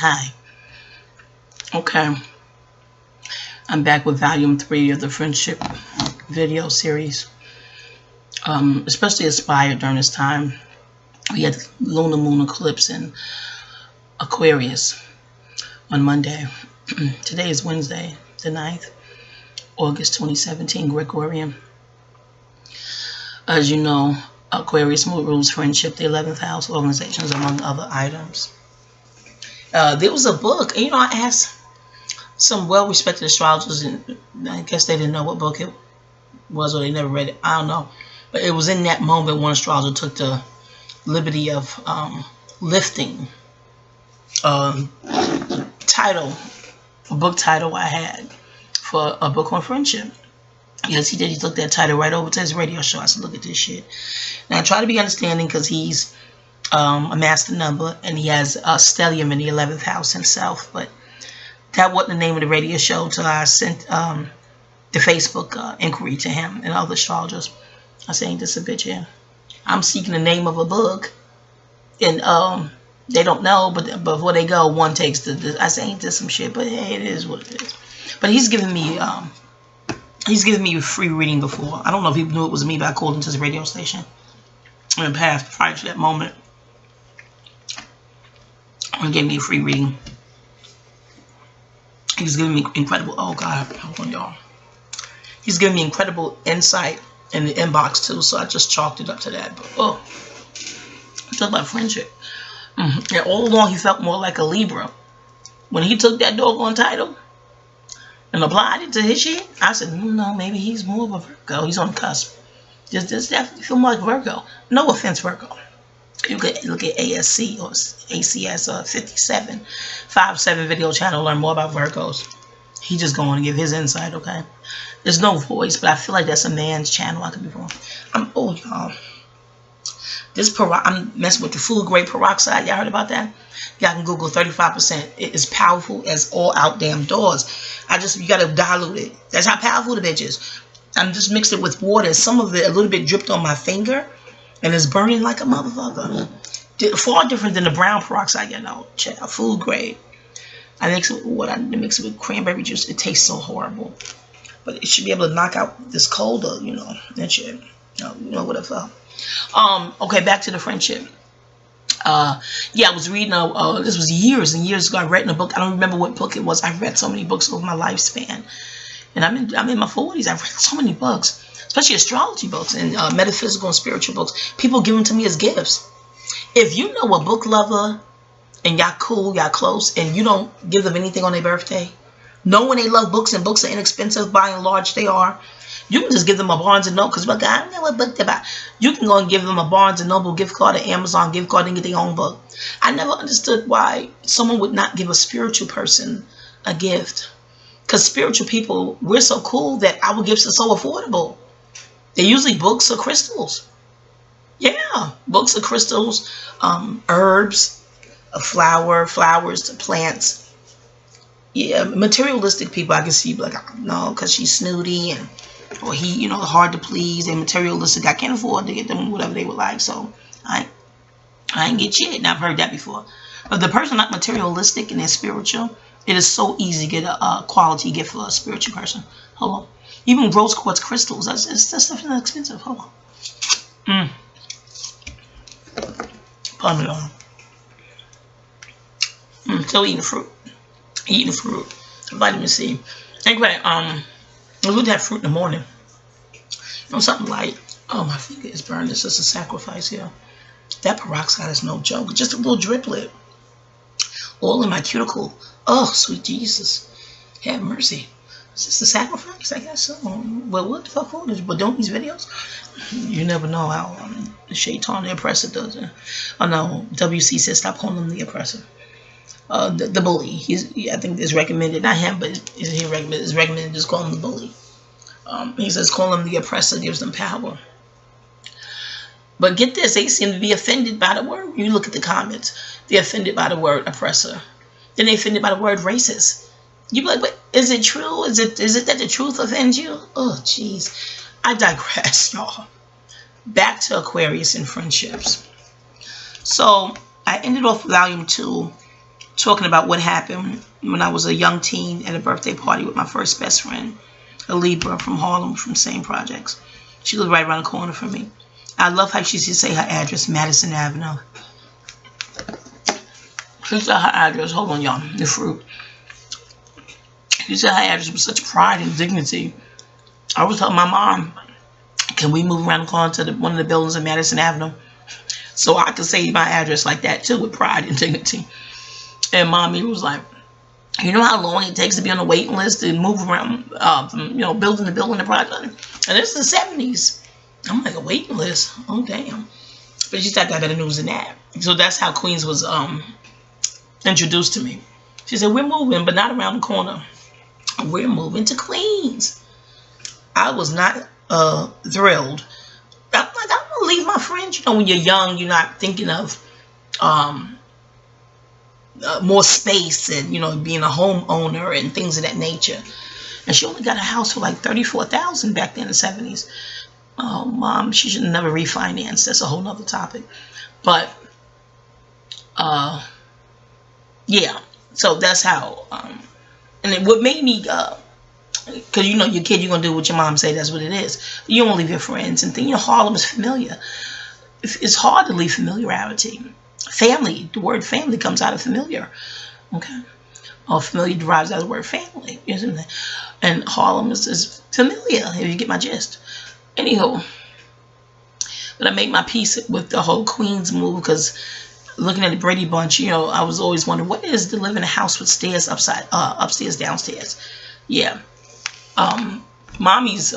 Hi. Okay. I'm back with volume 3 of the friendship video series. Especially inspired during this time. We had lunar moon eclipse in Aquarius on Monday. Today is Wednesday, the 9th, August 2017, Gregorian. As you know, Aquarius rules friendship, the 11th house, organizations, among other items. There was a book, and I asked some well-respected astrologers, and I guess they didn't know what book it was, or they never read it. I don't know. But it was in that moment one astrologer took the liberty of lifting a book title I had for a book on friendship. Yes, he did. He took that title right over to his radio show. I said, look at this shit. Now, I try to be understanding because he's a master number, and he has a stellium in the 11th house himself. But that wasn't the name of the radio show until I sent the Facebook inquiry to him and other astrologers. I said, ain't this a bitch here? I'm seeking the name of a book, and they don't know, but before they go, one takes the I say, ain't this some shit? But hey, it is what it is. But he's given me free reading before. I don't know if he knew it was me, but I called him to his radio station in the past prior to that moment. He gave me a free reading. He was giving me incredible, oh God, hold on, y'all. He's giving me incredible insight in the inbox too, so I just chalked it up to that. But talk about friendship. And all along he felt more like a Libra. When he took that doggone title and applied it to his shit, I said, no, maybe he's more of a Virgo. He's on the cusp. Just definitely feel more like Virgo. No offense, Virgo. You could look at ASC or ACS 57 video channel, learn more about Virgos. He just going to give his insight, okay? There's no voice, but I feel like that's a man's channel. I could be wrong. I'm old, y'all. I'm messing with the food grade peroxide. Y'all heard about that? Y'all can Google 35%. It is powerful as all out damn doors. You got to dilute it. That's how powerful the bitch is. I'm just mixed it with water. Some of it a little bit dripped on my finger, and it's burning like a motherfucker. Far different than the brown peroxide, food grade. I mix it with water. I mix it with cranberry juice. It tastes so horrible, but it should be able to knock out this cold, that shit. Whatever. Okay, back to the friendship. I was reading this was years and years ago. I read in a book. I don't remember what book it was. I read so many books over my lifespan, and I'm in my 40s. I've read so many books, especially astrology books and metaphysical and spiritual books. People give them to me as gifts. If you know a book lover and y'all cool, y'all close, and you don't give them anything on their birthday, knowing they love books and books are inexpensive by and large they are, you can just give them a Barnes & Noble, because I don't know what book they're about. You can go and give them a Barnes & Noble gift card, an Amazon gift card, and get their own book. I never understood why someone would not give a spiritual person a gift. Because spiritual people, we're so cool that our gifts are so affordable. They're usually books or crystals. Yeah, books or crystals, herbs, flowers, plants. Yeah, materialistic people I can see, like, no, because she's snooty or he, hard to please. They're materialistic. I can't afford to get them whatever they would like, so I ain't get shit. And I've heard that before. But the person not materialistic and they're spiritual, it is so easy to get a quality gift for a spiritual person. Hold on. Even rose quartz crystals, that stuff is not expensive. Hold on. Pardon me, y'all. Still eating fruit. Vitamin C. Anyway, we would have fruit in the morning. Something light. Oh, my finger is burned. It's just a sacrifice here. That peroxide is no joke. Just a little driplet. All in my cuticle. Oh, sweet Jesus. Have mercy. Is this a sacrifice? I guess so. Well, what the fuck for? But don't these videos? You never know how the Shaitan, the oppressor, does it. Oh, no. WC says stop calling him the oppressor. The bully. I think it's recommended, not him, but it's recommended just call him the bully. He says call him the oppressor, gives them power. But get this, they seem to be offended by the word. You look at the comments, they're offended by the word oppressor. Then they're offended by the word racist. You be like, but is it true? Is it that the truth offends you? Oh, jeez. I digress, y'all. Back to Aquarius and friendships. So I ended off volume 2 talking about what happened when I was a young teen at a birthday party with my first best friend, a Libra from Harlem, from same projects. She lived right around the corner from me. I love how she used to say her address, Madison Avenue. She said her address, hold on y'all, the fruit. She said her address with such pride and dignity. I was telling my mom, can we move around the corner to one of the buildings in Madison Avenue? So I could say my address like that too, with pride and dignity. And mommy was like, you know how long it takes to be on a waiting list and move around from, building to building the project? And this is the 70s. I'm like, a waiting list? Oh, damn. But she said I got better news than that. So that's how Queens was introduced to me. She said, we're moving, but not around the corner. We're moving to Queens. I was not thrilled. I'm like, I don't want to leave my friends. When you're young, you're not thinking of more space and, being a homeowner and things of that nature. And she only got a house for like $34,000 back then in the 70s. Oh, Mom, she should have never refinanced. That's a whole nother topic. But, yeah. So that's how, and then what made me, because your kid, you're going to do what your mom say, that's what it is. You don't leave your friends and things. Harlem is familiar. It's hard to leave familiarity. Family, the word family comes out of familiar. Okay. Or familiar derives out of the word family. And Harlem is familiar, if you get my gist. Anywho, but I made my peace with the whole Queens move because looking at the Brady Bunch, I was always wondering, what is to live in a house with stairs upstairs, downstairs? Yeah. Mommy's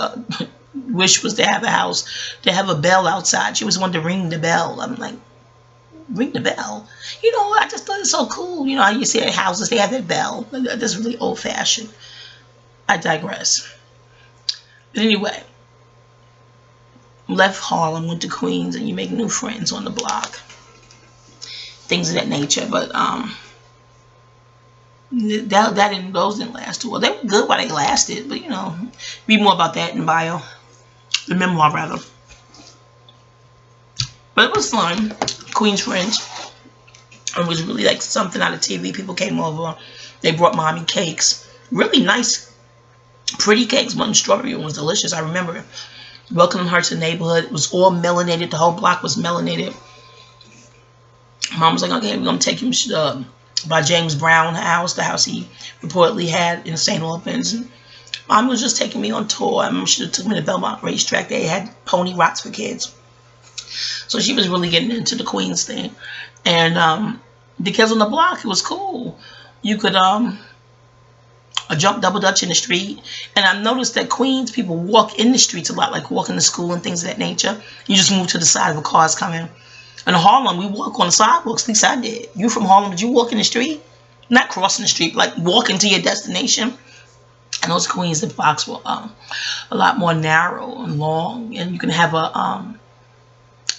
wish was to have a house, to have a bell outside. She was wanting to ring the bell. I'm like, ring the bell? I just thought it's so cool. How you see at houses, they have that bell. That's really old-fashioned. I digress. But anyway, left Harlem, went to Queens, and you make new friends on the block. Things of that nature. But those didn't last too well. They were good while they lasted, but read more about that in the bio. The memoir, rather. But it was fun. Queens friends. It was really like something out of TV. People came over. They brought mommy cakes. Really nice, pretty cakes. One strawberry one was delicious. I remember welcoming her to the neighborhood. It was all melanated. The whole block was melanated. Mom was like, okay, we're going to take you by James Brown house, the house he reportedly had in St. Albans. Mom was just taking me on tour. I remember she took me to Belmont Racetrack. They had pony rides for kids. So she was really getting into the Queens thing. And because on the block, it was cool. You could jump double dutch in the street. And I noticed that Queens people walk in the streets a lot, like walking to school and things of that nature. You just move to the side of a car's coming. In Harlem, we walk on the sidewalks. At least I did. You from Harlem, did you walk in the street? Not crossing the street, like walking to your destination. And those Queens, the blocks were a lot more narrow and long. And you can have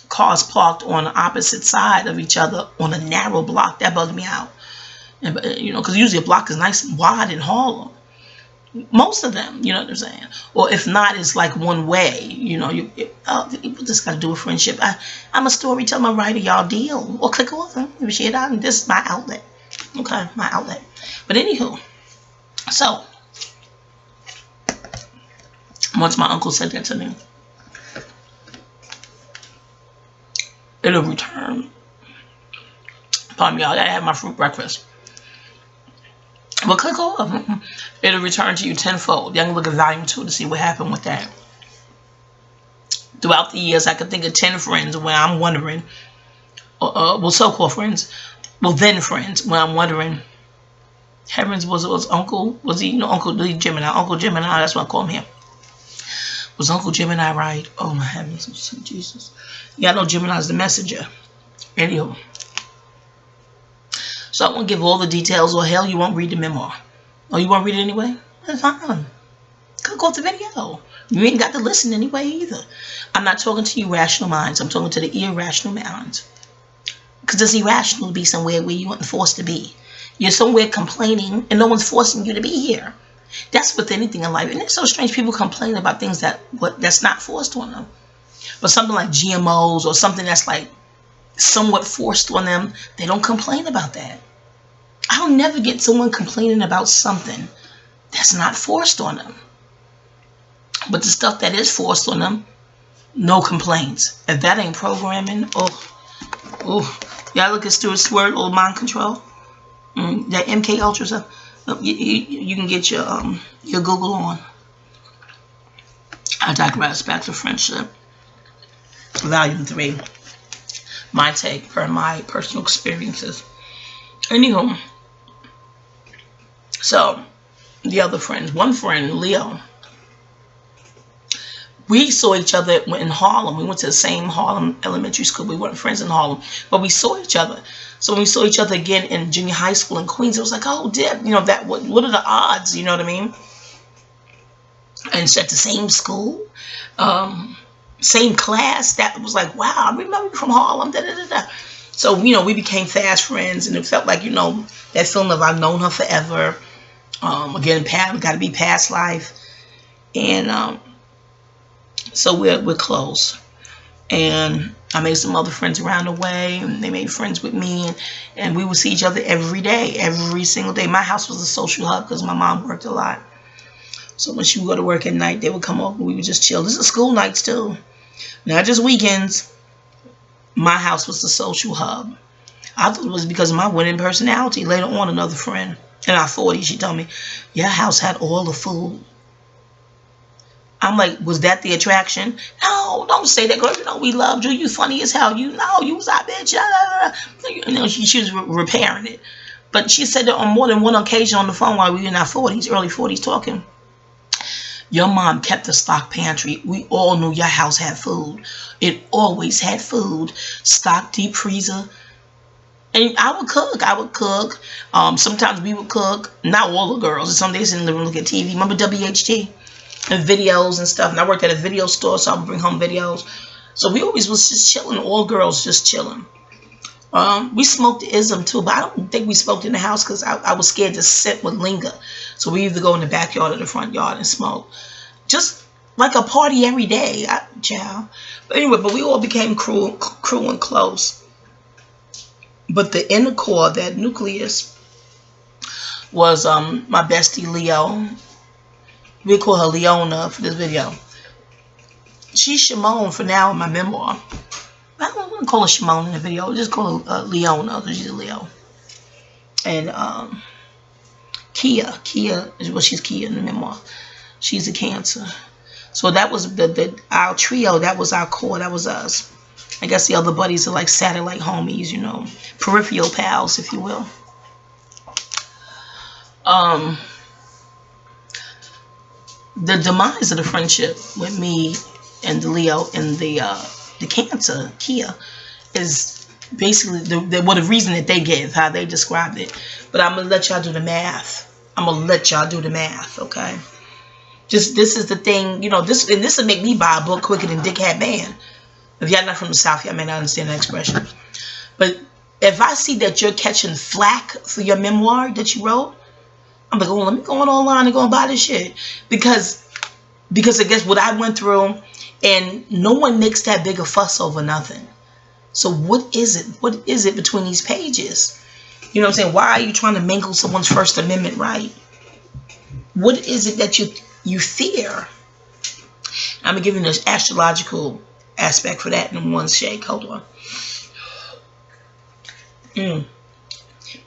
cars parked on the opposite side of each other on a narrow block. That bugged me out. And, because usually a block is nice and wide in Harlem. Most of them, you know what I'm saying? Or if not, it's like one way. You just got to do a friendship. I'm a storyteller, I'm a writer, y'all deal. Or click off and share it out. And this is my outlet. Okay, my outlet. But anywho, so once my uncle said that to me, it'll return. Pardon me, y'all. I gotta have my fruit breakfast. But click off. It'll return to you tenfold. Y'all can look at volume 2 to see what happened with that. Throughout the years, I could think of 10 friends where I'm wondering, well, so-called friends, well, then friends, where I'm wondering, heavens, was Uncle, was he, Uncle Gemini, Uncle Gemini, that's what I call him here. Was Uncle Gemini right? Oh, my heavens, Jesus. Y'all know Gemini's the messenger. Anywho. So I won't give all the details, or hell, you won't read the memoir. Oh, you won't read it anyway? That's fine. Click off the video. You ain't got to listen anyway either. I'm not talking to you rational minds. I'm talking to the irrational minds. Because it's irrational to be somewhere where you weren't forced to be. You're somewhere complaining and no one's forcing you to be here. That's with anything in life. And it's so strange people complain about things that's not forced on them. But something like GMOs or something that's like somewhat forced on them, they don't complain about that. I'll never get someone complaining about something that's not forced on them. But the stuff that is forced on them, no complaints. If that ain't programming, oh, y'all look at Stuart Sword, old mind control. That MK Ultra stuff. You can get your Google on. I digress. Back to friendship. Volume 3. My take per my personal experiences. Anywho, so the other friends, one friend, Leo, we saw each other in Harlem. We went to the same Harlem elementary school. We weren't friends in Harlem, but we saw each other. So when we saw each other again in junior high school in Queens, it was like, oh, Deb, you know, that what are the odds? You know what I mean? And it's at the same school, same class. That was like, wow, I remember you from Harlem. Da, da, da, da. So, you know, we became fast friends, and it felt like, you know, that feeling of I've known her forever. Again, got to be past life. And so we're close. And I made some other friends around the way, and they made friends with me, and we would see each other every day, every single day. My house was a social hub because my mom worked a lot. So when she would go to work at night, they would come over, we would just chill. This is school nights too, not just weekends. My house was the social hub. I thought it was because of my winning personality. Later on, another friend in our 40s, she told me, your house had all the food. I'm like, was that the attraction? No, don't say that, girl. You know, we loved you. You funny as hell. You know, you was our bitch. You know, she was repairing it. But she said that on more than one occasion on the phone while we were in our 40s, early 40s talking. Your mom kept a stock pantry. We all knew your house had food. It always had food. Stock, deep freezer. And I would cook. Sometimes we would cook. Not all the girls. Some days in the living room look at TV. Remember WHT? And videos and stuff. And I worked at a video store, so I would bring home videos. So we always was just chilling. All girls just chilling. We smoked ism too, but I don't think we smoked in the house because I was scared to sit with linger. So we either go in the backyard or the front yard and smoke. Just like a party every day, child. But anyway, but we all became crew and close. But the inner core, that nucleus, was my bestie Leo. We call her Leona for this video. She's Shimon for now in my memoir. I don't want to call her Shimon in the video. Just call her Leona because she's a Leo. And Kia, well, she's Kia in the memoir. She's a Cancer. So that was our trio. That was our core. That was us. I guess the other buddies are like satellite homies, you know, peripheral pals, if you will. The demise of the friendship with me and the Leo and the Cancer, Kia, is basically the reason that they give, how they described it. But I'm going to let y'all do the math. Okay? Just, this is the thing, you know, this will make me buy a book quicker than Dick Hat Band. If y'all not from the South, y'all may not understand that expression. But if I see that you're catching flack for your memoir that you wrote, I'm like, oh, let me go on online and go and buy this shit. Because I guess what I went through, and no one makes that big a fuss over nothing. So what is it? What is it between these pages? You know what I'm saying? Why are you trying to mangle someone's First Amendment right? What is it that you fear? I'm going to give you an astrological aspect for that in one shake. Hold on. Now I'm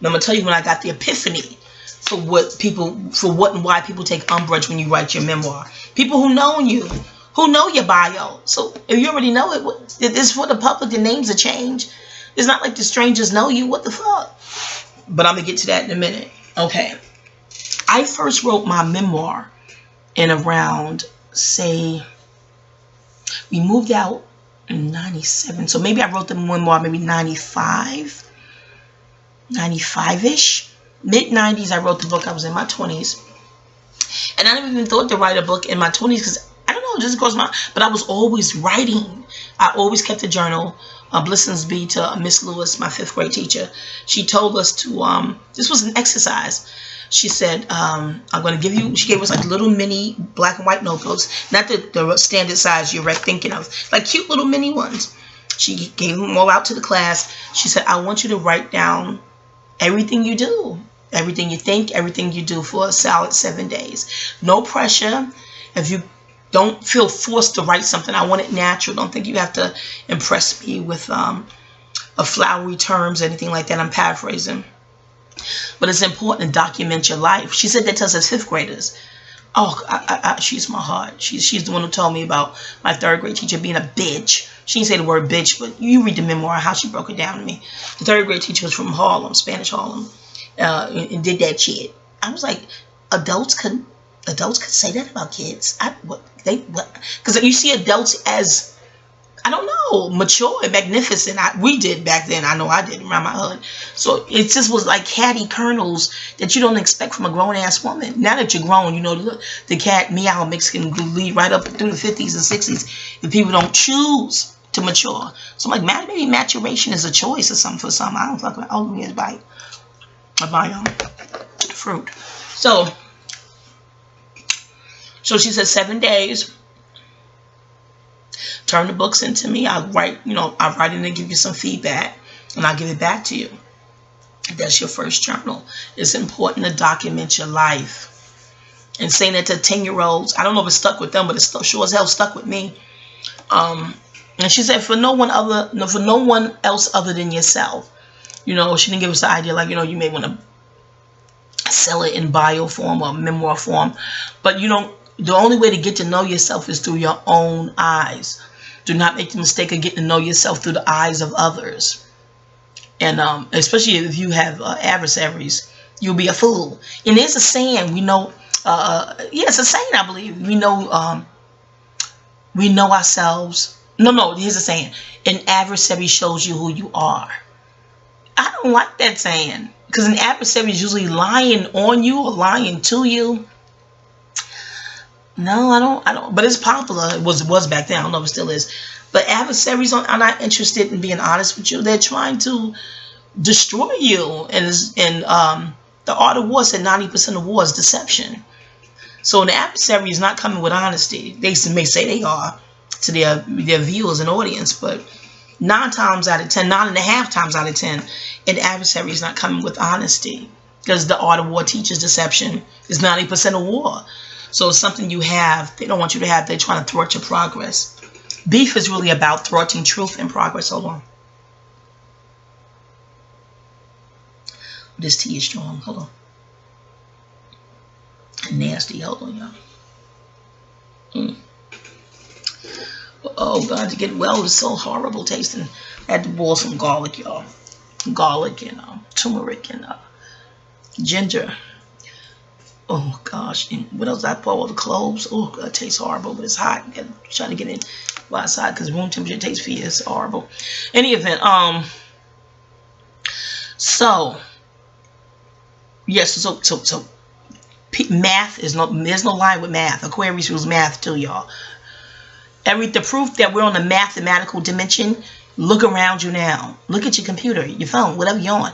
going to tell you when I got the epiphany for what and why people take umbrage when you write your memoir. People who know you, who know your bio. So if you already know it, it's for the public. The names are changed. It's not like the strangers know you. What the fuck? But I'm going to get to that in a minute. Okay. I first wrote my memoir in around, say, we moved out in 97. So maybe I wrote the memoir maybe 95-ish. Mid-90s, I wrote the book. I was in my 20s. And I never even thought to write a book in my 20s because, I don't know, just goes my... But I was always writing. I always kept a journal. Blessings be to Miss Lewis, my 5th grade teacher. She told us to... this was an exercise. She said, I'm going to give you... She gave us like little mini black and white notebooks. Not the standard size you're thinking of. Like cute little mini ones. She gave them all out to the class. She said, I want you to write down everything you do, everything you think, everything you do for a solid 7 days. No pressure. If you don't feel forced to write something, I want it natural. Don't think you have to impress me with a flowery terms, anything like that. I'm paraphrasing. But it's important to document your life. She said that to us as 5th graders. Oh, she's my heart. She's the one who told me about my 3rd grade teacher being a bitch. She didn't say the word bitch, but you read the memoir, how she broke it down to me. The 3rd grade teacher was from Harlem, Spanish Harlem, and did that shit. I was like, adults could say that about kids. Because you see adults as, I don't know, mature and magnificent. We did back then. I know I did around my hood. So it just was like catty kernels that you don't expect from a grown-ass woman. Now that you're grown, you know, the cat meow mix can lead right up through the 50s and 60s if people don't choose to mature. So I'm like, maybe maturation is a choice or something for some. I don't fuck about. Oh, here's bite. I buy fruit. So she said 7 days. Turn the books into me. I write it and give you some feedback, and I'll give it back to you. That's your first journal. It's important to document your life. And saying that to 10-year-olds, I don't know if it stuck with them, but it's sure as hell stuck with me. And she said, for no one else other than yourself. You know, she didn't give us the idea like, you may want to sell it in bio form or memoir form, but the only way to get to know yourself is through your own eyes. Do not make the mistake of getting to know yourself through the eyes of others. And especially if you have adversaries, you'll be a fool. And there's a saying, we know, it's a saying, I believe. We know ourselves. No, here's a saying. An adversary shows you who you are. I don't like that saying, because an adversary is usually lying on you or lying to you. No, I don't. But it's popular. It was back then. I don't know if it still is. But adversaries are not interested in being honest with you. They're trying to destroy you. And the art of war said 90% of war is deception. So an adversary is not coming with honesty. They may say they are to their viewers and audience, but 9.5 times out of 10, an adversary is not coming with honesty, because the art of war teaches deception is 90% of war. So it's something you have, they don't want you to have, they're trying to thwart your progress. Beef is really about thwarting truth and progress. Hold on. This tea is strong. Hold on. Nasty. Hold on, y'all. Oh, God, to get well is so horrible tasting. I had to boil some garlic, y'all. Garlic and turmeric and ginger. Oh, gosh. And what else? I pour all the cloves. Oh, God, it tastes horrible, but it's hot. You gotta try to get it outside because room temperature taste for you is horrible. Any event, so, yes, so math is there's no line with math. Aquarius rules math too, y'all. The proof that we're on a mathematical dimension, look around you now. Look at your computer, your phone, whatever you're on.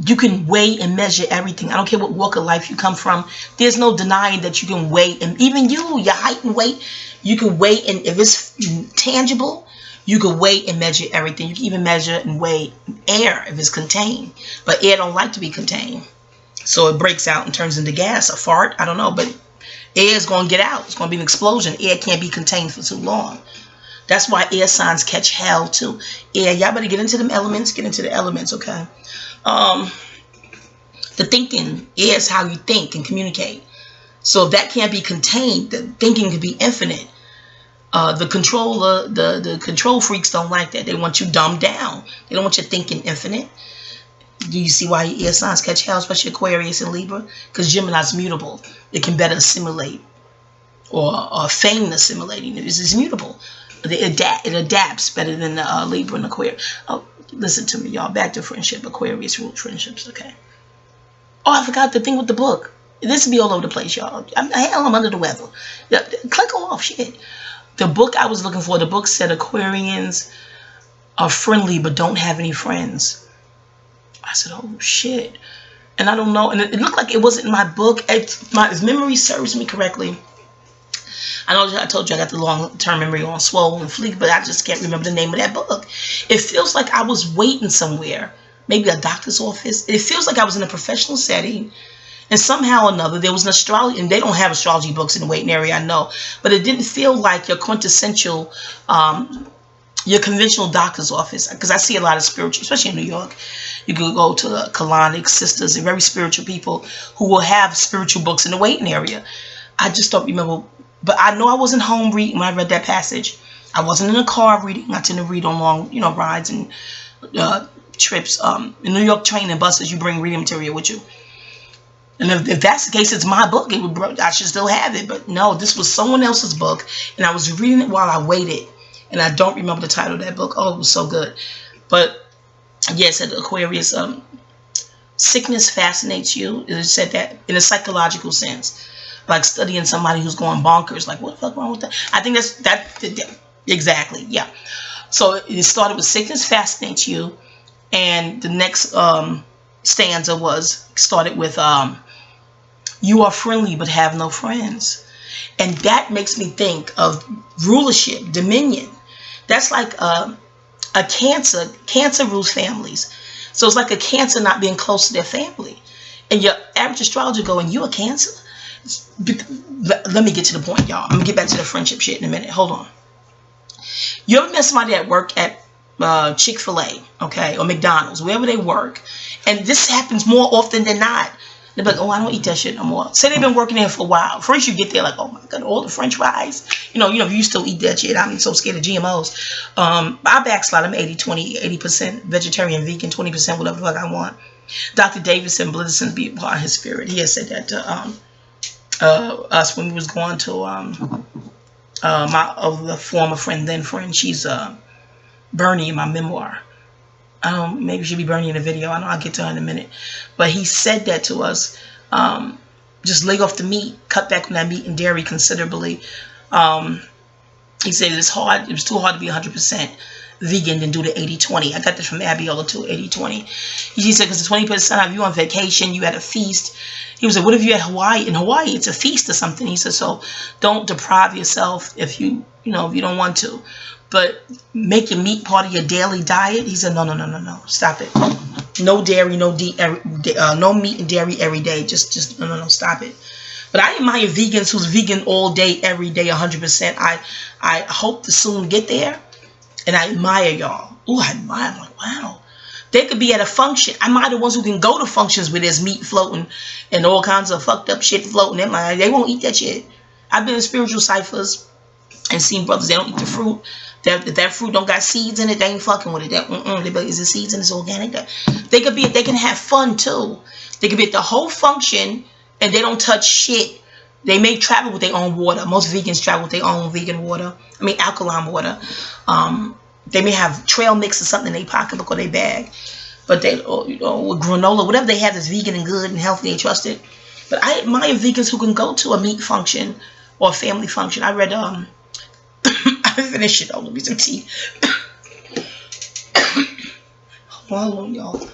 You can weigh and measure everything. I don't care what walk of life you come from. There's no denying that you can weigh, and even your height and weight, you can weigh, and if it's tangible, you can weigh and measure everything. You can even measure and weigh air if it's contained. But air don't like to be contained. So it breaks out and turns into gas, a fart, I don't know, but air is going to get out. It's going to be an explosion. Air can't be contained for too long. That's why air signs catch hell too. Air, y'all better get into them elements. Get into the elements, okay? The thinking is how you think and communicate. So if that can't be contained, the thinking can be infinite. The control freaks don't like that. They want you dumbed down. They don't want you thinking infinite. Do you see why air signs catch hell, especially Aquarius and Libra? Because Gemini's mutable. It can better assimilate or feign assimilating. It's mutable. It adapts better than the Libra and Aquarius. Oh, listen to me, y'all. Back to friendship. Aquarius ruled friendships, okay? Oh, I forgot the thing with the book. This will be all over the place, y'all. I'm under the weather. Click off, shit. The book I was looking for, the book said Aquarians are friendly but don't have any friends. I said, oh, shit. And I don't know. And it looked like it wasn't in my book. If memory serves me correctly. I know I told you I got the long-term memory on Swole and Fleek, but I just can't remember the name of that book. It feels like I was waiting somewhere maybe a doctor's office. It feels like I was in a professional setting. And somehow or another, there was an astrology, and they don't have astrology books in the Waiting area, I know. But it didn't feel like your quintessential, your conventional doctor's office. Because I see a lot of spiritual, especially in New York. You could go to the colonic sisters and very spiritual people who will have spiritual books in the waiting area. I just don't remember. But I know I wasn't home reading when I read that passage. I wasn't in a car reading. I tend to read on long, rides and trips. In New York train and buses, you bring reading material with you. And if that's the case, it's my book. I should still have it. But no, this was someone else's book. And I was reading it while I waited. And I don't remember the title of that book. Oh, it was so good. But yes, at Aquarius, sickness fascinates you. It said that in a psychological sense. Like studying somebody who's going bonkers. Like, what the fuck wrong with that? I think that exactly, yeah. So it started with sickness fascinates you. And the next stanza started with you are friendly but have no friends. And that makes me think of rulership, dominion. That's like a cancer. Cancer rules families. So it's like a cancer not being close to their family. And your average astrologer going, you a cancer? Let me get to the point, y'all. I'm going to get back to the friendship shit in a minute. Hold on. You ever met somebody at work at Chick-fil-A, okay, or McDonald's, wherever they work, and this happens more often than not. They're like, oh, I don't eat that shit no more. Say they've been working there for a while. First you get there like, oh my God, all the French fries. You still eat that shit. I'm so scared of GMOs. I backslide. I'm 80-20, 80% vegetarian, vegan, 20% whatever the fuck I want. Dr. Davidson, blessings be upon his spirit. He has said that to us when we was going to the former friend, then friend. She's Bernie in my memoir. Maybe she'll be Bernie in the video. I know I'll get to her in a minute. But he said that to us. Just lay off the meat. Cut back on that meat and dairy considerably. He said it's hard. It was too hard to be 100% vegan than do the 80-20. I got this from Abiola too, 80-20. He said because the 20% of you on vacation, you had a feast. He was like, what if you had Hawaii? In Hawaii, it's a feast or something. He said, so don't deprive yourself if you don't want to. But make your meat part of your daily diet. He said, no, stop it. No dairy, no meat and dairy every day. Just no, stop it. But I admire vegans who's vegan all day, every day, 100%. I hope to soon get there. And I admire y'all. Ooh, I admire. I'm like, wow. They could be at a function. I admire the ones who can go to functions where there's meat floating and all kinds of fucked up shit floating. They won't eat that shit. I've been in spiritual ciphers and seen brothers, they don't eat the fruit. That fruit don't got seeds in it, they ain't fucking with it. They be, is it seeds and it's organic? They can have fun too. They could be at the whole function and they don't touch shit. They may travel with their own water. Most vegans travel with their own vegan water. I mean alkaline water. They may have trail mix or something in their pocketbook or their bag. But they, with granola, whatever they have that's vegan and good and healthy, they trust it. But I admire vegans who can go to a meat function or a family function. I read I finished it. Let me some tea. Hold on, y'all.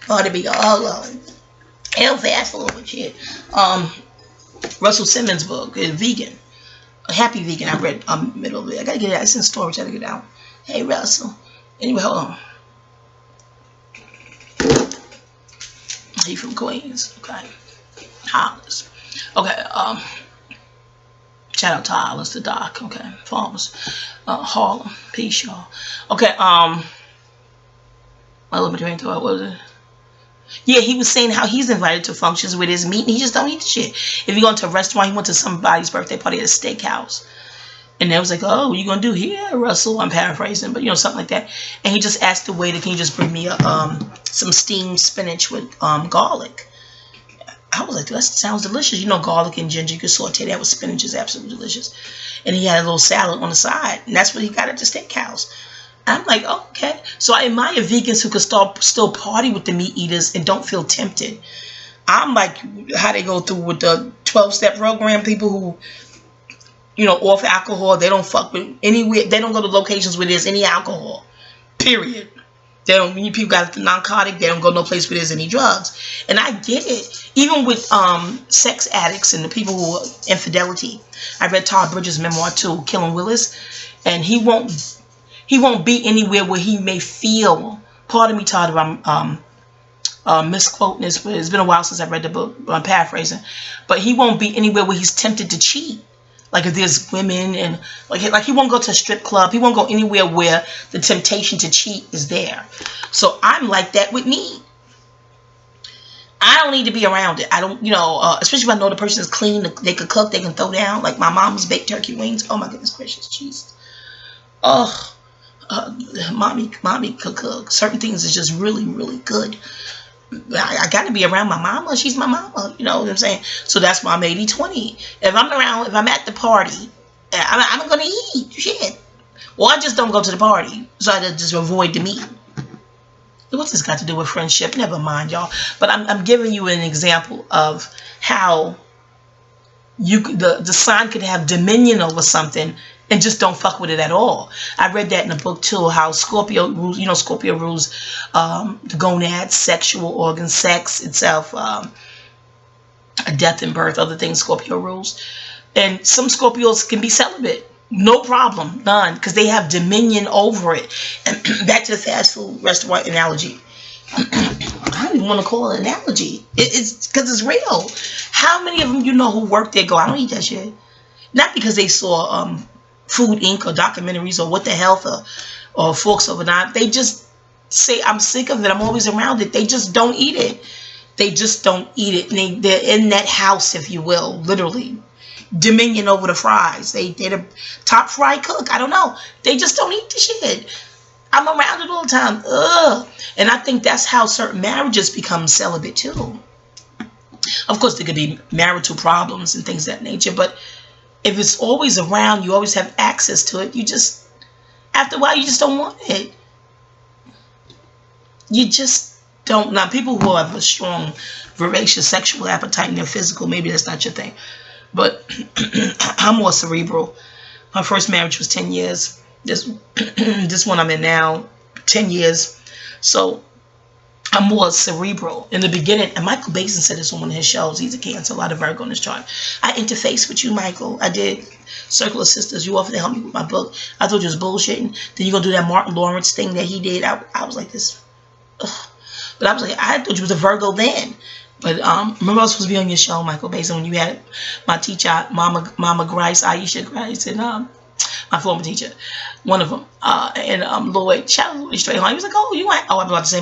Oh, to be all hell fast a little bit shit. Russell Simmons' book is vegan. A Happy Vegan. I read middle of it. I gotta get it out. It's in storage. I gotta get it out. Hey Russell. Anyway, hold on. He from Queens. Okay. Hollis. Okay. Shout out to Hollis, the doc. Okay. Farmers. Harlem. Peace, y'all. Okay. My little train to what was it? Yeah, he was saying how he's invited to functions with his meat and he just don't eat the shit. If you go into a restaurant, he went to somebody's birthday party at a steakhouse. And they was like, oh, what you gonna do here, Russell? I'm paraphrasing, but something like that. And he just asked the waiter, can you just bring me some steamed spinach with garlic? I was like, that sounds delicious. Garlic and ginger, you can saute that with spinach, is absolutely delicious. And he had a little salad on the side, and that's what he got at the steakhouse. I'm like, oh, okay. So I admire vegans who can still party with the meat eaters and don't feel tempted. I'm like how they go through with the 12-step program, people who, off alcohol, they don't fuck with anywhere. They don't go to locations where there's any alcohol, period. They don't. When people got the narcotic, they don't go no place where there's any drugs. And I get it. Even with sex addicts and the people who are infidelity. I read Todd Bridges' memoir too, Killing Willis, and he won't be anywhere where he may feel. Pardon me, Todd, if I'm misquoting this, but it's been a while since I read the book. I'm paraphrasing, but he won't be anywhere where he's tempted to cheat. Like if there's women and like he won't go to a strip club. He won't go anywhere where the temptation to cheat is there. So I'm like that with me. I don't need to be around it. I don't, especially if I know the person is clean, they could cook, they can throw down. Like my mom's baked turkey wings. Oh my goodness gracious, Jesus. Oh, mommy could cook. Certain things is just really, really good. I got to be around my mama. She's my mama. You know what I'm saying? So that's why I'm 80-20. If I'm at the party, I'm going to eat. Shit. Well, I just don't go to the party. So I just avoid the meat. What's this got to do with friendship? Never mind, y'all. But I'm giving you an example of how the sign could have dominion over something and just don't fuck with it at all. I read that in a book too, how Scorpio rules, Scorpio rules the gonads, sexual organs, sex itself, death and birth, other things Scorpio rules. And some Scorpios can be celibate. No problem, none, because they have dominion over it. And back to the fast food restaurant analogy. I don't even want to call it an analogy. It's because it's real. How many of them who work there go, I don't eat that shit. Not because they saw Food Inc. or documentaries or What the Health or Forks Over Knives. They just say, I'm sick of it. I'm always around it. They just don't eat it. They just don't eat it. And they're in that house, if you will, literally. Dominion over the fries. They're the top fry cook. I don't know. They just don't eat the shit. I'm around it all the time. Ugh. And I think that's how certain marriages become celibate too. Of course, there could be marital problems and things of that nature, but if it's always around, you always have access to it, after a while, you just don't want it. You just don't. Now, people who have a strong, voracious sexual appetite and they're physical, maybe that's not your thing. But I'm more cerebral. My first marriage was 10 years. This one I'm in now, 10 years. So I'm more cerebral. In the beginning, and Michael Basin said this on one of his shows. He's a Cancer, a lot of Virgo in his chart. I interfaced with you, Michael. I did. Circle of Sisters. You offered to help me with my book. I thought you was bullshitting. Then you're going to do that Martin Lawrence thing that he did. I was like this. Ugh. But I was like, I thought you was a Virgo then. But remember I was supposed to be on your show, Michael Basin, when you had my teacher, Mama Grice, Aisha Grice, and my former teacher, one of them, and Lloyd, shout out Lloyd straight home. He was like, oh, you ain't, I'm about to say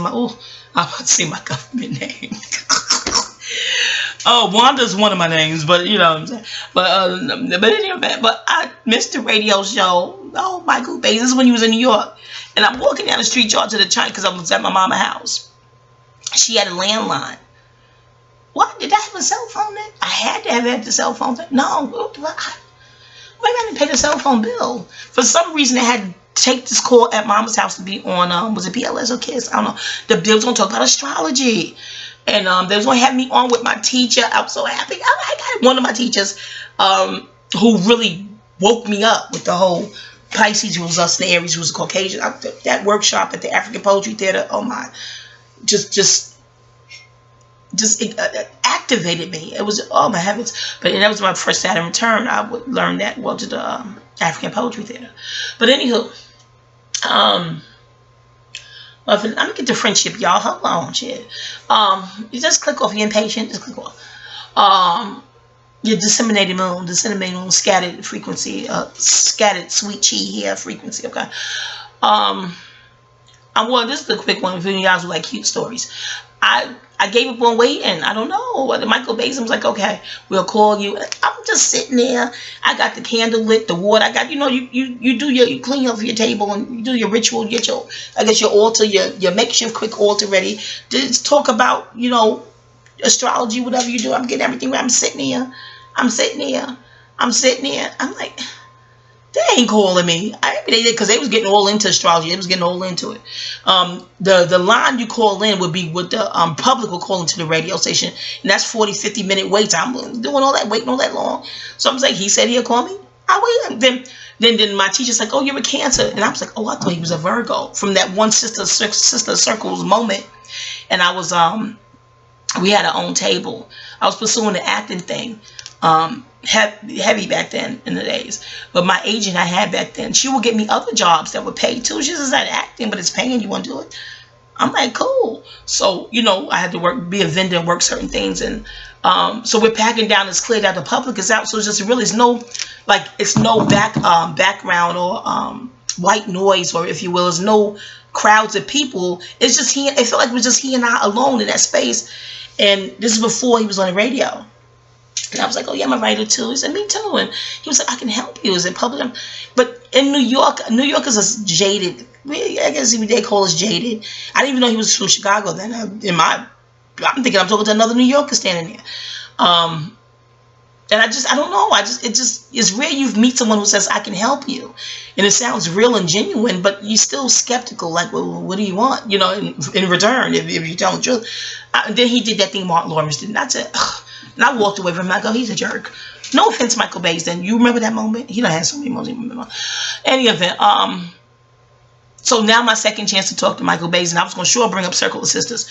my government name. Oh, Wanda's one of my names, but you know what I'm saying. But anyway, but I missed the radio show. Oh, Michael Basin, this is when he was in New York. And I'm walking down the street, y'all, to the China, because I was at my mama's house. She had a landline. What? Did I have a cell phone then? I had to have had the cell phone then. No. Why I didn't pay the cell phone bill? For some reason, I had to take this call at Mama's house to be on, was it PLS or KISS? I don't know. They was going to talk about astrology. And they was going to have me on with my teacher. I was so happy. I got one of my teachers who really woke me up with the whole Pisces rules us, the Aries rules the Caucasian. That workshop at the African Poetry Theater, oh my, just activated me. It was, oh my heavens. But that was my first Saturn return. I would learn that, well, to the African Poetry Theater. But anywho, I'm gonna get to friendship, y'all. Hold on, shit. You just click off. You're impatient. Just click off. Your disseminated moon, scattered frequency, scattered sweet chi here frequency. Okay. Well, this is a quick one for you guys who like cute stories. I gave up on waiting. I don't know. Michael Basin was like, okay, we'll call you. I'm just sitting there. I got the candle lit, the water. I got, you clean up your table and you do your ritual. You get your altar, your makeshift quick altar ready. Just talk about, astrology, whatever you do. I'm getting everything ready. I'm sitting here. I'm like, they ain't calling me. They did because they was getting all into astrology. They was getting all into it. The line you call in would be what the public will call into the radio station. And that's 40, 50-minute waits. I'm doing all that, waiting all that long. So I'm like, he said he'll call me. I wait. Then my teacher's like, oh, you're a Cancer. And I was like, oh, I thought he was a Virgo from that one sister circles moment. And I was, we had our own table. I was pursuing the acting thing. Heavy back then in the days. But my agent I had back then, she would get me other jobs that would pay too. She says, not acting, but it's paying. You want to do it? I'm like, cool. So, you know, I had to be a vendor and work certain things. And so we're packing down. It's cleared out. The public is out. So it's just really, it's no background or white noise, or if you will. There's no crowds of people. It's just it felt like it was just he and I alone in that space. And this is before he was on the radio. And I was like, oh, yeah, I'm a writer too. He said, me too. And he was like, I can help you. Is it public? But in New York is a jaded, I guess they call us jaded. I didn't even know he was from Chicago then. I'm thinking I'm talking to another New Yorker standing there. And I don't know. It's rare you meet someone who says, I can help you. And it sounds real and genuine, but you're still skeptical. Like, well, what do you want? You know, in return, if you tell the truth. Then he did that thing Martin Lawrence did. And I said, ugh. And I walked away from him. I go, he's a jerk. No offense, Michael Baisden. You remember that moment? He done had so many moments. Any event. So now my second chance to talk to Michael Baisden. I was going to sure bring up Circle of Sisters.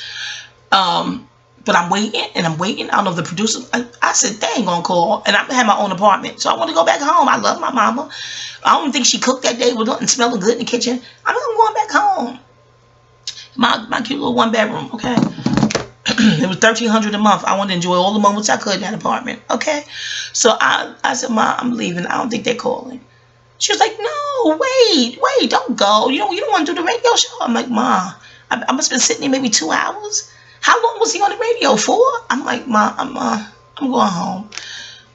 But I'm waiting and I'm waiting. I don't know if the producer. I said, they ain't going to call. And I had my own apartment. So I want to go back home. I love my mama. I don't think she cooked that day with nothing smelling good in the kitchen. I'm going back home. My cute little one bedroom. Okay. It was $1,300 a month. I wanted to enjoy all the moments I could in that apartment. Okay. So I said, Ma, I'm leaving. I don't think they're calling. She was like, no, wait, don't go. You don't want to do the radio show. I'm like, Ma, I must have been sitting there maybe 2 hours. How long was he on the radio for? I'm like, Ma, I'm going home.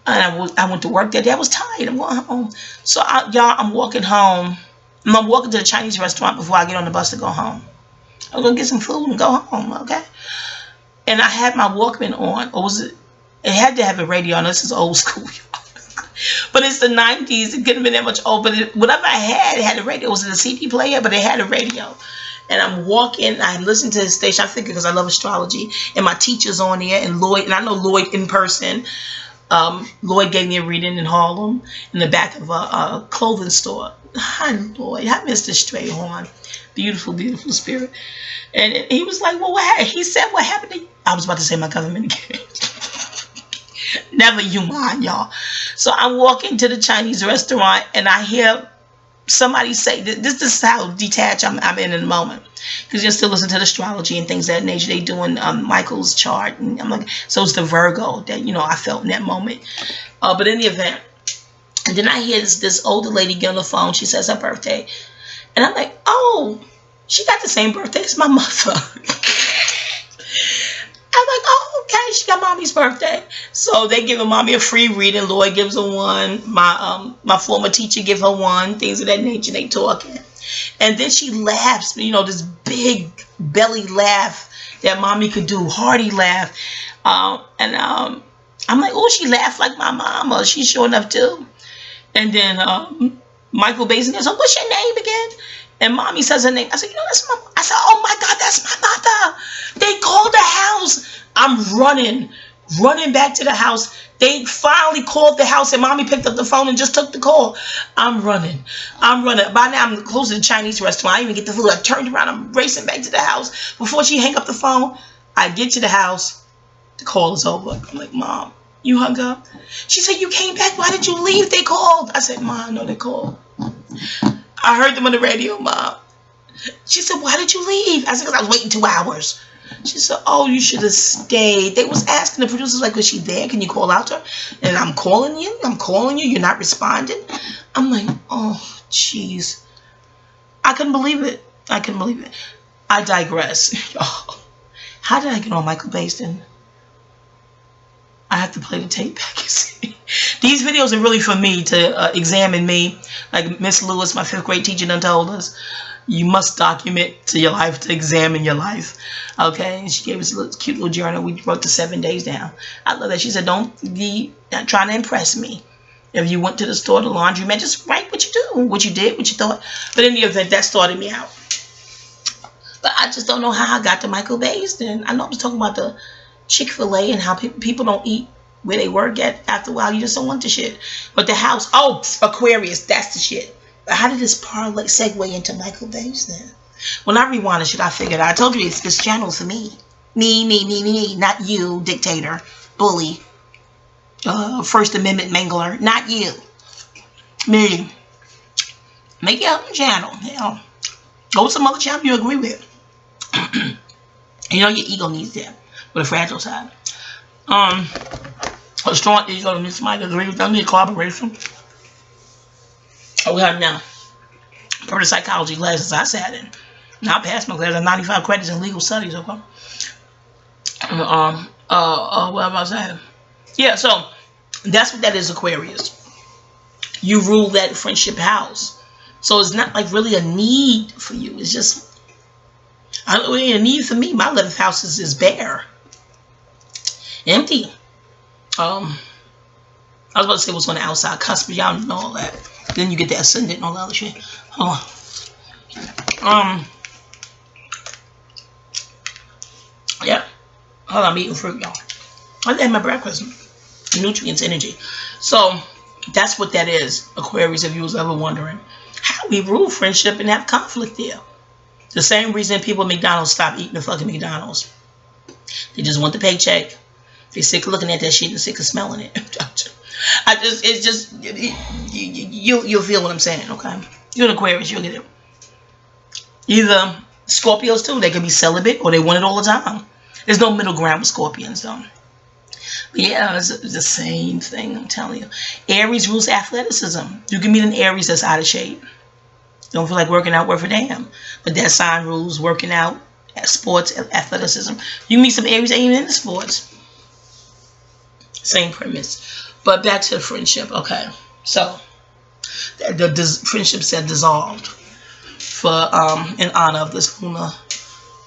And I went to work that day. I was tired. I'm going home. So y'all, I'm walking home. I'm walking to the Chinese restaurant before I get on the bus to go home. I'm going to get some food and go home. Okay. And I had my Walkman on, or was it? It had to have a radio on. This is old school, but it's the 90s. It couldn't have been that much old. But whatever I had, it had a radio. It was in a CD player, but it had a radio. And I'm walking. I listened to the station. I figured because I love astrology, and my teacher's on there, and Lloyd, and I know Lloyd in person. Lloyd gave me a reading in Harlem in the back of a clothing store. Hi, Lloyd. Hi, Mr. Strayhorn. Beautiful, beautiful spirit. And he was like, well, what happened? He said, what happened to you? I was about to say my government again. Never you mind, y'all. So I'm walking to the Chinese restaurant, and I hear somebody say, this is how detached I'm in the moment. Because you still listen to the astrology and things of that nature. They doing Michael's chart. And I'm like, so it's the Virgo that, you know, I felt in that moment. But in the event, and then I hear this older lady get on the phone. She says her birthday. And I'm like, oh, she got the same birthday as my mother. I'm like, oh, okay, she got mommy's birthday. So they giving mommy a free reading. Lloyd gives her one. My former teacher give her one. Things of that nature. They talking. And then she laughs, you know, this big belly laugh that mommy could do, hearty laugh. I'm like, oh, she laughed like my mama. She's sure enough too. And then Michael Baisden goes, oh, what's your name again? And mommy says her name. I said, you know, that's my mom. I said, oh my God, that's my mother. They called the house. I'm running back to the house. They finally called the house, and mommy picked up the phone and just took the call. I'm running. By now, I'm close to the Chinese restaurant. I didn't even get the food. I turned around. I'm racing back to the house. Before she hang up the phone, I get to the house. The call is over. I'm like, Mom, you hung up? She said, you came back. Why did you leave? They called. I said, Mom, no, they called. I heard them on the radio, Mom. She said, why did you leave? I said, because I was waiting 2 hours. She said, oh, you should have stayed. They was asking the producers, like, was she there? Can you call out to her? And I'm calling you. You're not responding. I'm like, oh, jeez. I couldn't believe it. I digress. How did I get on Michael Baisden? I have to play the tape back and see. These videos are really for me to examine me. Like Miss Lewis, my 5th grade teacher, done told us, you must document to your life to examine your life. Okay? And she gave us a cute little journal. We wrote the 7 days down. I love that. She said, don't be trying to impress me. If you went to the store, the laundromat, just write what you do, what you did, what you thought. But in the event, that started me out. But I just don't know how I got to Michael Baisden. I know I was talking about the Chick-fil-A and how people don't eat where they work at, after a while, you just don't want the shit. But the house, oh, Aquarius, that's the shit. But how did this parlay segue into Michael Bates then? When I rewind the shit, I figured out. I told you this channel for me. Me, not you, dictator, bully, First Amendment mangler, not you. Me. Make your own channel. Hell, go to some other channel you agree with. You know your ego needs that with a fragile side. A strong ego needs somebody to agree with them, need collaboration. Oh, we have now. For the psychology classes I sat in. Now I passed my class at 95 credits in legal studies, okay? What was I saying? Yeah, so that's what that is, Aquarius. You rule that friendship house. So it's not like really a need for you. It's just, I don't really a need for me. My 11th house is bare. Empty. I was about to say what's on the outside cusp, but y'all know all that. Then you get the ascendant and all that other shit. Hold on. Yeah. Hold on, I'm eating fruit, y'all. I had my breakfast. Nutrients, energy. So, that's what that is, Aquarius, if you was ever wondering. How we rule friendship and have conflict there. The same reason people at McDonald's stop eating the fucking McDonald's. They just want the paycheck. They're sick of looking at that shit and sick of smelling it. It's just, you'll feel what I'm saying, okay? You're an Aquarius, you'll get it. Either Scorpios too, they can be celibate or they want it all the time. There's no middle ground with Scorpions though. But yeah, it's the same thing, I'm telling you. Aries rules athleticism. You can meet an Aries that's out of shape. Don't feel like working out worth a damn. But that sign rules working out, sports, athleticism. You can meet some Aries that ain't even into sports. Same premise. But back to the friendship, okay. So, the friendship said dissolved for in honor of this lunar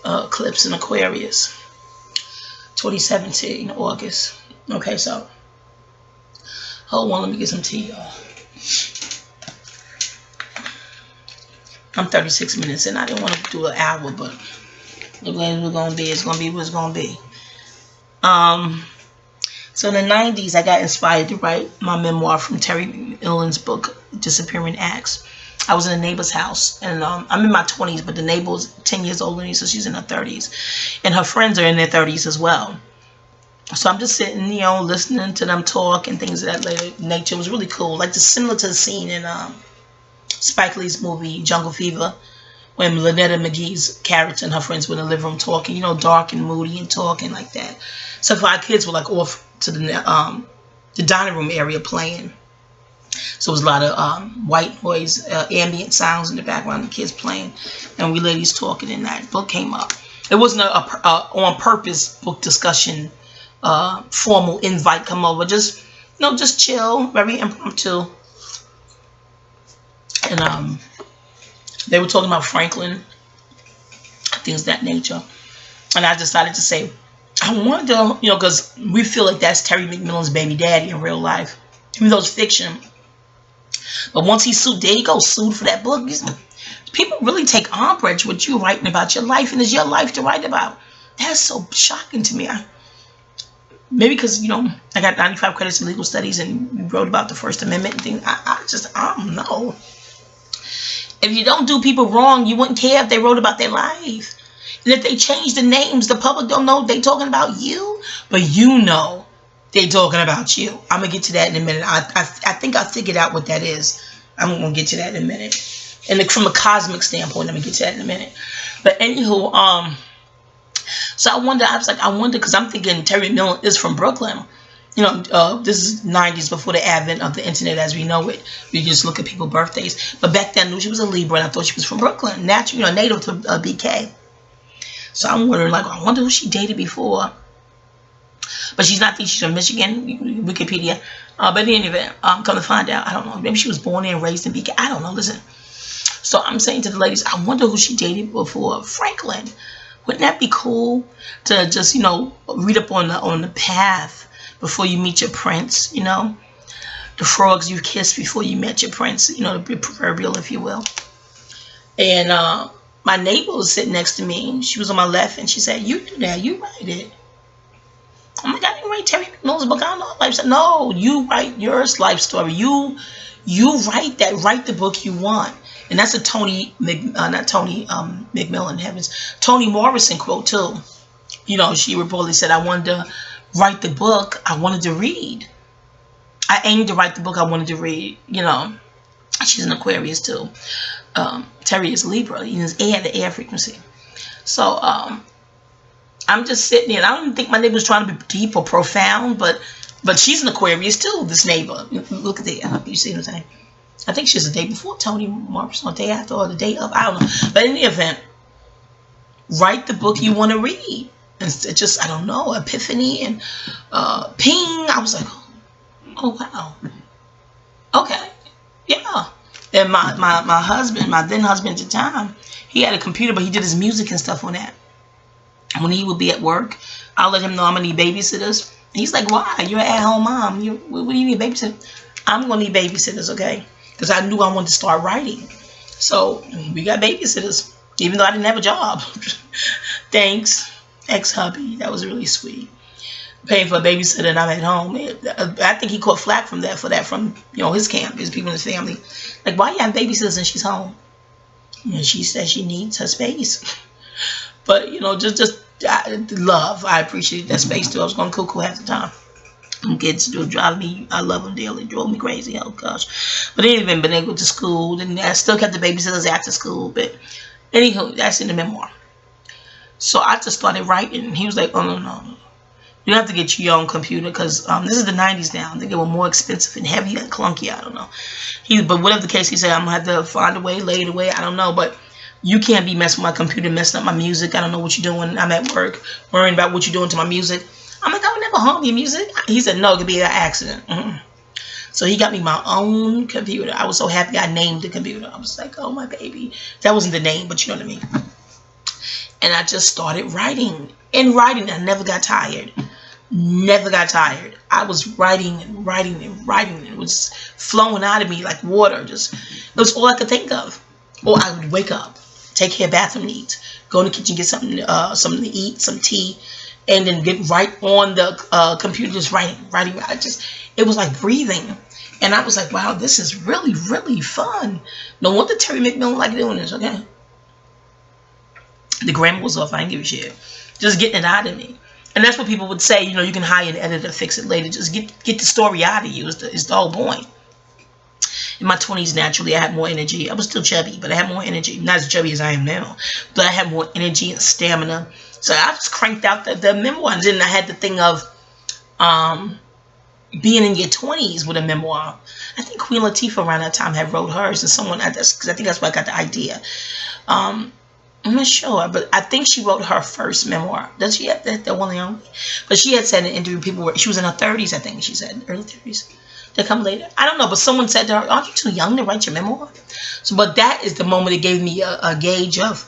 eclipse in Aquarius, 2017 August. Okay, so hold on, let me get some tea, y'all. I'm 36 minutes in. I didn't want to do an hour, but the way it's gonna be, it's gonna be what it's gonna be. So in the 90s, I got inspired to write my memoir from Terry McMillan's book, Disappearing Acts. I was in a neighbor's house, and I'm in my 20s, but the neighbor was 10 years older than me, so she's in her 30s. And her friends are in their 30s as well. So I'm just sitting, you know, listening to them talk and things of that nature. It was really cool. Like, just similar to the scene in Spike Lee's movie, Jungle Fever, when Lynetta McGee's character and her friends were in the living room talking, you know, dark and moody and talking like that. So our kids were like off to the dining room area playing. So it was a lot of white noise, ambient sounds in the background, the kids playing, and we ladies talking, and that book came up. It wasn't a on-purpose book discussion, formal invite come over, just, you know, just chill, very impromptu. And they were talking about Franklin, things of that nature. And I decided to say, I wonder, you know, because we feel like that's Terry McMillan's baby daddy in real life, even though it's fiction. But once he sued, there you go, sued for that book. People really take umbrage with you writing about your life, and it's your life to write about. That's so shocking to me. Maybe because, you know, I got 95 credits in legal studies and we wrote about the First Amendment and things. I don't know. If you don't do people wrong, you wouldn't care if they wrote about their life. And if they change the names, the public don't know they talking about you, but you know they talking about you. I'm going to get to that in a minute. I think I figured out what that is. I'm going to get to that in a minute. And from a cosmic standpoint, let me get to that in a minute. But anywho, so I wonder, because I'm thinking Terry McMillan is from Brooklyn. You know, this is 90s before the advent of the internet as we know it. We just look at people's birthdays. But back then, I knew she was a Libra, and I thought she was from Brooklyn. Naturally, you know, native to BK. So I'm wondering, like, I wonder who she dated before. But she's not, she's from Michigan, Wikipedia. But in any event, come to find out, I don't know. Maybe she was born and raised in BK. I don't know, listen. So I'm saying to the ladies, I wonder who she dated before. Franklin. Wouldn't that be cool to just, you know, read up on the path before you meet your prince, you know? The frogs you kissed before you met your prince, you know, the proverbial, if you will. And my neighbor was sitting next to me. She was on my left, and she said, you do that, you write it. Oh my God, I didn't write Terry McMillan's book. I don't know life. No, you write your life story. You write that. Write the book you want. And that's a not Toni McMillan, heavens, Toni Morrison quote too. You know, she reportedly said, I wanted to write the book I wanted to read. I aimed to write the book I wanted to read. You know, she's an Aquarius too. Terry is Libra. He has air, the air frequency. So I'm just sitting there. I don't even think my neighbor was trying to be deep or profound, but she's an Aquarius too, this neighbor. Look at that. You see what I'm saying? I think she's the day before Toni Morrison, or the day after, or the day of. I don't know. But in the event, write the book you want to read. And it's just, I don't know, epiphany and ping. I was like, oh, wow. Okay. Yeah. And my husband, my then husband at the time, he had a computer, but he did his music and stuff on that. When he would be at work, I'll let him know I'm going to need babysitters. And he's like, why? You're an at-home mom. What do you need babysitters? I'm going to need babysitters, okay? Because I knew I wanted to start writing. So we got babysitters, even though I didn't have a job. Thanks, ex-hubby. That was really sweet. Paying for a babysitter and I'm at home. I think he caught flack from that, from his camp, his people in his family. Like, why you have babysitters and she's home? And she says she needs her space. But, just love. I appreciate that space too. I was going cuckoo half the time. Kids do drive me. I love them dearly. Drove me crazy. Oh gosh. But anyway, been able to school. Then I still kept the babysitters after school. But anywho, that's in the memoir. So I just started writing. He was like, oh no. You have to get your own computer because this is the 90s now. I think they were more expensive and heavy and clunky. I don't know. But whatever the case, he said, I'm going to have to find a way, lay it away. I don't know. But you can't be messing with my computer, messing up my music. I don't know what you're doing. I'm at work worrying about what you're doing to my music. I'm like, I would never harm your music. He said, no, it could be an accident. So he got me my own computer. I was so happy I named the computer. I was like, oh, my baby. That wasn't the name, but you know what I mean. And I just started writing. And writing, I never got tired. Never got tired. I was writing and writing and writing. It was flowing out of me like water. It was all I could think of. Or I would wake up, take care of bathroom needs, go in the kitchen, get something to eat, some tea, and then get right on the computer, just writing. It was like breathing. And I was like, wow, this is really, really fun. No wonder Terry McMillan like doing this, okay? The grammar was off. I didn't give a shit. Just getting it out of me. And that's what people would say, you can hire an editor, fix it later. Just get the story out of you is the whole point. In my 20s, naturally, I had more energy. I was still chubby, but I had more energy. Not as chubby as I am now, but I had more energy and stamina. So I just cranked out the memoirs. And I had the thing of being in your 20s with a memoir. I think Queen Latifah around that time had wrote hers, and someone, because I think that's where I got the idea. I'm not sure, but I think she wrote her first memoir. Does she have that one and only? But she had said in an interview, she was in her 30s, I think she said, early 30s. They come later. I don't know, but someone said to her, aren't you too young to write your memoir? So, but that is the moment it gave me a gauge of,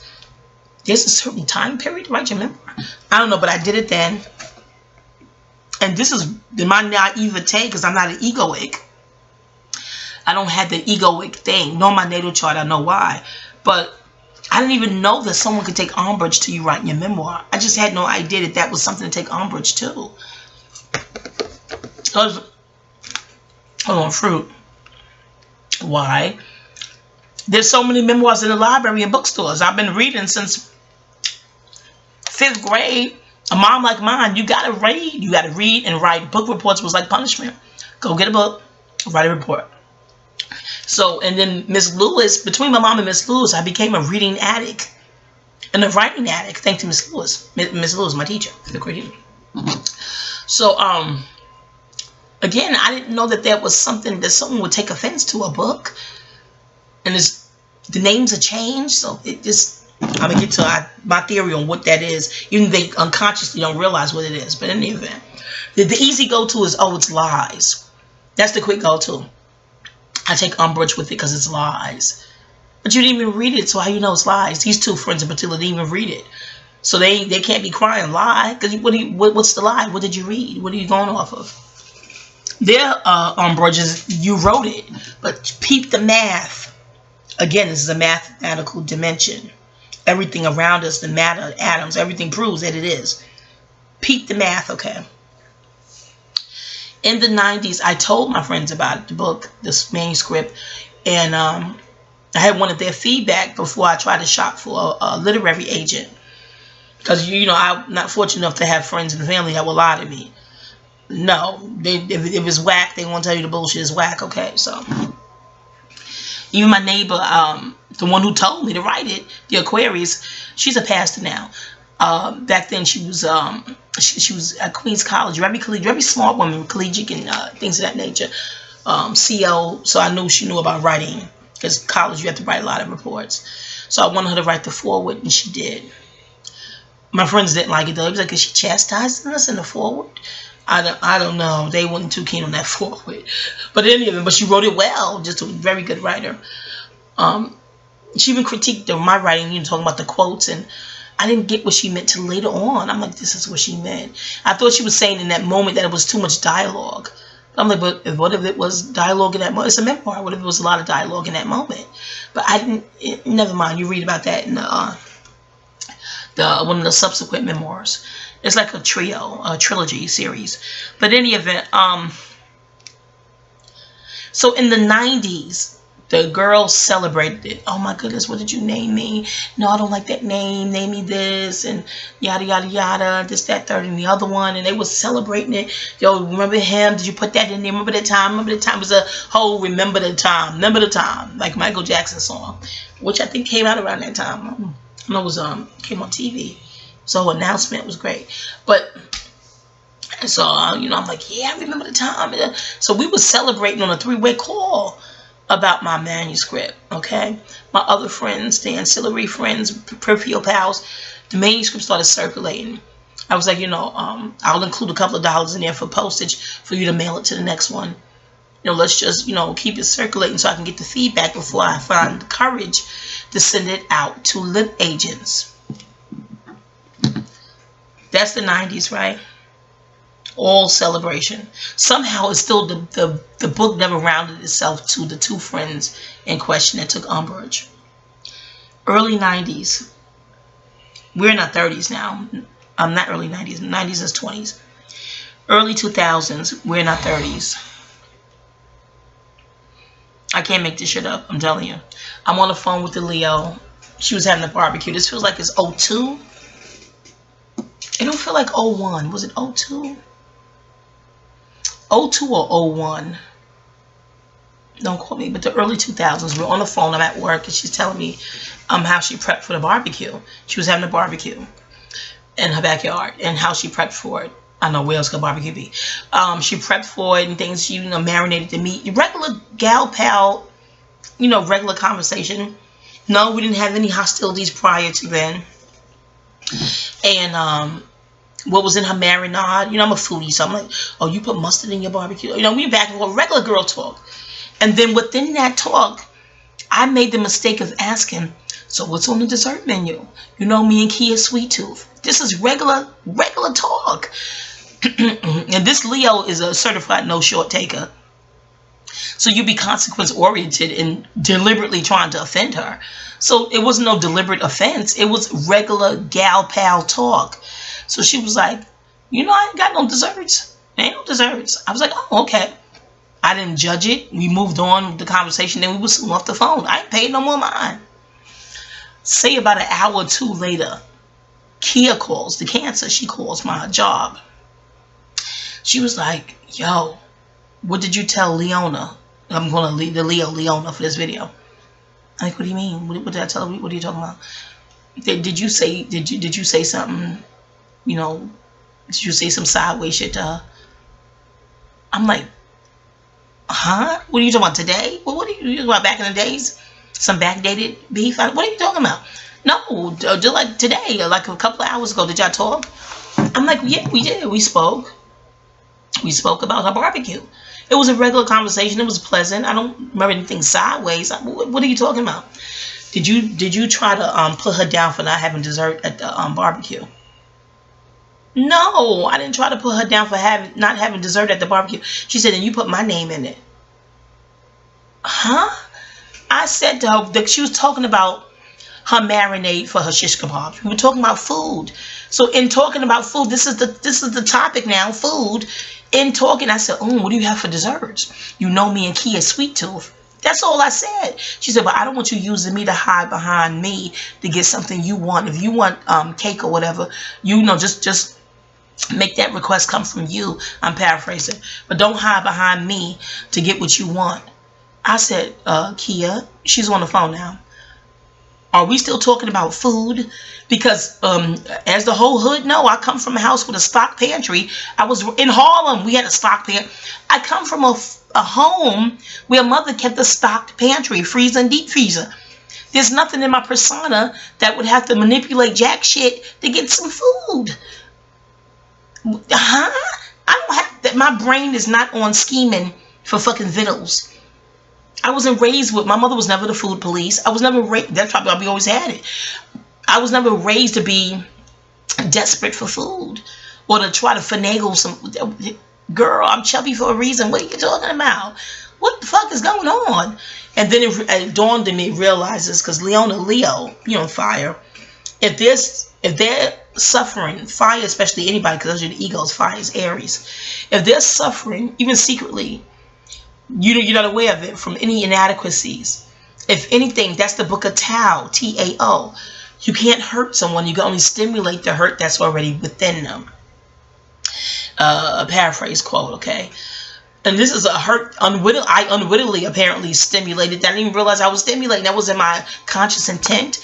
there's a certain time period to write your memoir. I don't know, but I did it then. And this is my naivete, because I'm not an egoic. I don't have the egoic thing. Nor my natal chart, I know why. But I didn't even know that someone could take umbrage to you writing your memoir. I just had no idea that was something to take umbrage to. Because, hold on, fruit. Why? There's so many memoirs in the library and bookstores. I've been reading since 5th grade. A mom like mine, you gotta read. You gotta read and write. Book reports was like punishment. Go get a book, write a report. So, and then Miss Lewis, between my mom and Miss Lewis, I became a reading addict and a writing addict. Thanks to Miss Lewis. Miss Lewis, my teacher, the great teacher. So, again, I didn't know that there was something that someone would take offense to, a book. And the names are changed, so it just, I'm going to get to my theory on what that is. Even they unconsciously don't realize what it is. But in any event, the easy go-to is, oh, it's lies. That's the quick go-to. I take umbrage with it because it's lies. But you didn't even read it, so how you know it's lies? These two friends in particular didn't even read it. So they can't be crying lie. Because what's the lie? What did you read? What are you going off of? Their umbrage is you wrote it. But peep the math. Again, this is a mathematical dimension. Everything around us, the matter, atoms, everything proves that it is. Peep the math, okay? In the 90s, I told my friends about it, the book, this manuscript, and I had wanted their feedback before I tried to shop for a literary agent. Because, you know, I'm not fortunate enough to have friends and family that will lie to me. No, if it's whack, they won't tell you the bullshit is whack, okay? So, even my neighbor, the one who told me to write it, the Aquarius, she's a pastor now. Back then, she was at Queens College, very smart woman, collegiate and things of that nature. CO, so I knew she knew about writing, because college you have to write a lot of reports. So I wanted her to write the foreword, and she did. My friends didn't like it though. It was like, is she chastising us in the foreword? I don't know. They weren't too keen on that foreword. But in any event, but she wrote it well. Just a very good writer. She even critiqued my writing, you know, talking about the quotes, and I didn't get what she meant till later on. I'm like, this is what she meant. I thought she was saying in that moment that it was too much dialogue. I'm like, but what if it was dialogue in that moment? It's a memoir. What if it was a lot of dialogue in that moment? But I didn't. Never mind. You read about that in one of the subsequent memoirs. It's like a trilogy series. But in any event, so in the 90s, the girls celebrated it. Oh my goodness, what did you name me? No, I don't like that name. Name me this, and yada yada yada, this, that, third, and the other one. And they were celebrating it. Yo, remember him? Did you put that in there? Remember the time? Remember the time? It was a whole remember the time. Remember the time, like Michael Jackson song, which I think came out around that time. I know it was came on TV. So announcement was great. But so you know, I'm like, yeah, I remember the time. So we were celebrating on a 3-way call about my manuscript. Okay, my other friends, the ancillary friends, peripheral pals, the manuscript started circulating. I was like, you know, I'll include a couple of dollars in there for postage for you to mail it to the next one. You know, let's just, you know, keep it circulating so I can get the feedback before I find the courage to send it out to lit agents. That's the 90s, right? All celebration. Somehow it's still the book never rounded itself to the two friends in question that took umbrage. Early 90s. We're in our 30s now. Not early 90s. 90s is 20s. Early 2000s. We're in our 30s. I can't make this shit up. I'm telling you. I'm on the phone with the Leo. She was having a barbecue. This feels like it's 02. It don't feel like 01. Was it 02? 02 or 01? Don't quote me, but the early 2000s. We're on the phone. I'm at work, and she's telling me how she prepped for the barbecue. She was having a barbecue in her backyard, and how she prepped for it. I know where else could barbecue be. She prepped for it and things. She, you know, marinated the meat. Regular gal pal, you know, regular conversation. No, we didn't have any hostilities prior to then. And what was in her marinade? You know, I'm a foodie, so I'm like, oh, you put mustard in your barbecue? You know, we back and forth, regular girl talk. And then within that talk, I made the mistake of asking, so what's on the dessert menu? You know, me and Kia Sweet Tooth. This is regular talk. And this Leo is a certified no short taker. So you be consequence oriented and deliberately trying to offend her. So it wasn't no deliberate offense. It was regular gal pal talk. So she was like, you know, I ain't got no desserts. There ain't no desserts. I was like, oh, okay. I didn't judge it. We moved on with the conversation. Then we was soon off the phone. I ain't paid no more mind. Say about an hour or two later, Kia calls, the cancer. She calls my job. She was like, yo, what did you tell Leona? I'm going to leave the Leona for this video. I'm like, what do you mean? What did I tell her? What are you talking about? Did you say something, you know, did you say some sideways shit to her? I'm like, huh? What are you talking about today? Well, what are you talking about back in the days? Some backdated beef? What are you talking about? No, just like today, like a couple of hours ago. Did y'all talk? I'm like, yeah, we did. We spoke. We spoke about her barbecue. It was a regular conversation. It was pleasant. I don't remember anything sideways. What are you talking about? Did you try to put her down for not having dessert at the barbecue? No, I didn't try to put her down for not having dessert at the barbecue. She said, and you put my name in it. Huh? I said to her that she was talking about her marinade for her shish kebabs. We were talking about food. So in talking about food, this is the topic now, food. In talking, I said, what do you have for desserts? You know me and Kia sweet tooth. That's all I said. She said, but I don't want you using me to hide behind me to get something you want. If you want cake or whatever, you know, just make that request come from you. I'm paraphrasing. But don't hide behind me to get what you want. I said, Kia, she's on the phone now. Are we still talking about food? Because as the whole hood know, I come from a house with a stock pantry. I was in Harlem. We had a stock pantry. I come from a home where mother kept a stocked pantry, freezer and deep freezer. There's nothing in my persona that would have to manipulate jack shit to get some food. I don't have that. My brain is not on scheming for fucking vittles. I wasn't raised with, my mother was never the food police. I was never raised, that's probably why we always had it. I was never raised to be desperate for food or to try to finagle some, girl, I'm chubby for a reason. What are you talking about? What the fuck is going on? And then it dawned on me, realizes, because Leo, you know, fire. If they're suffering, fire, especially anybody, because those are the egos, fire is Aries. If they're suffering, even secretly, you're not aware of it from any inadequacies. If anything, that's the book of Tao, T-A-O. You can't hurt someone. You can only stimulate the hurt that's already within them. A paraphrase quote, okay? And this is a hurt, I unwittingly apparently stimulated that. I didn't even realize I was stimulating. That wasn't my conscious intent.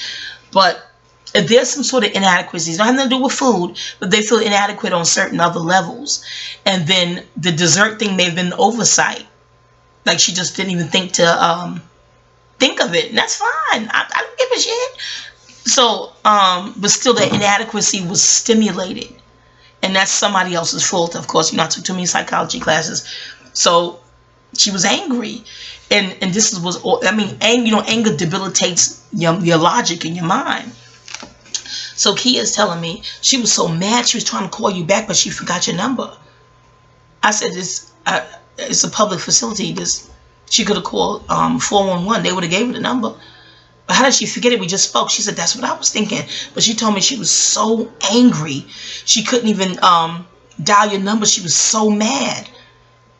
But if there's some sort of inadequacies, it don't have nothing to do with food, but they feel inadequate on certain other levels. And then the dessert thing may have been oversight. Like she just didn't even think to think of it. And that's fine. I don't give a shit. So, but still the inadequacy was stimulated. And that's somebody else's fault. Of course, you know, I took too many psychology classes. So she was angry. And this was, I mean, anger debilitates your logic and your mind. So Kia's telling me she was so mad she was trying to call you back, but she forgot your number. I said, it's a public facility. She could have called 411. They would have gave her the number. But how did she forget it? We just spoke. She said, that's what I was thinking. But she told me she was so angry. She couldn't even dial your number. She was so mad.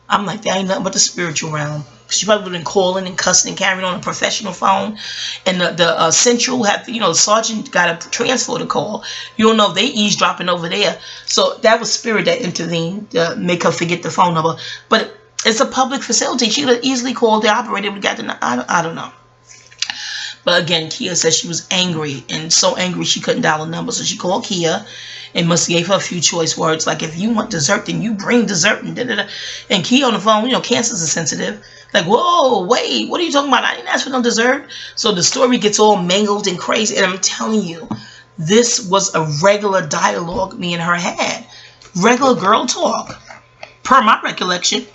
I'm like, that ain't nothing but the spiritual realm. She probably would have been calling and cussing and carrying on a professional phone. And the central had, the sergeant got a transfer to call. You don't know if they eavesdropping over there. So that was spirit that intervened to make her forget the phone number. But it's a public facility. She could have easily called the operator. Would have got the, I don't know. But again, Kia said she was angry, and so angry she couldn't dial a number. So she called Kia and must gave her a few choice words like, if you want dessert, then you bring dessert. And, and Kia on the phone, cancers are sensitive. Like, whoa, wait, what are you talking about? I didn't ask for no dessert. So the story gets all mangled and crazy. And I'm telling you, this was a regular dialogue me and her had. Regular girl talk. Per my recollection.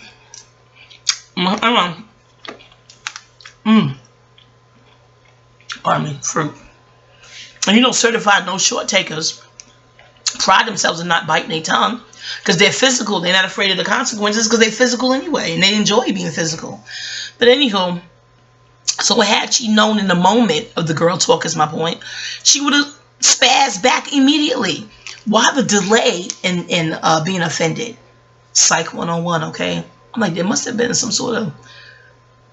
Pardon me, fruit. And certified no short takers pride themselves in not biting their tongue because they're physical. They're not afraid of the consequences because they're physical anyway, and they enjoy being physical. But anywho, so had she known in the moment of the girl talk, is my point, she would have spazzed back immediately. Why the delay in being offended? Psych 101, okay? I'm like, there must have been some sort of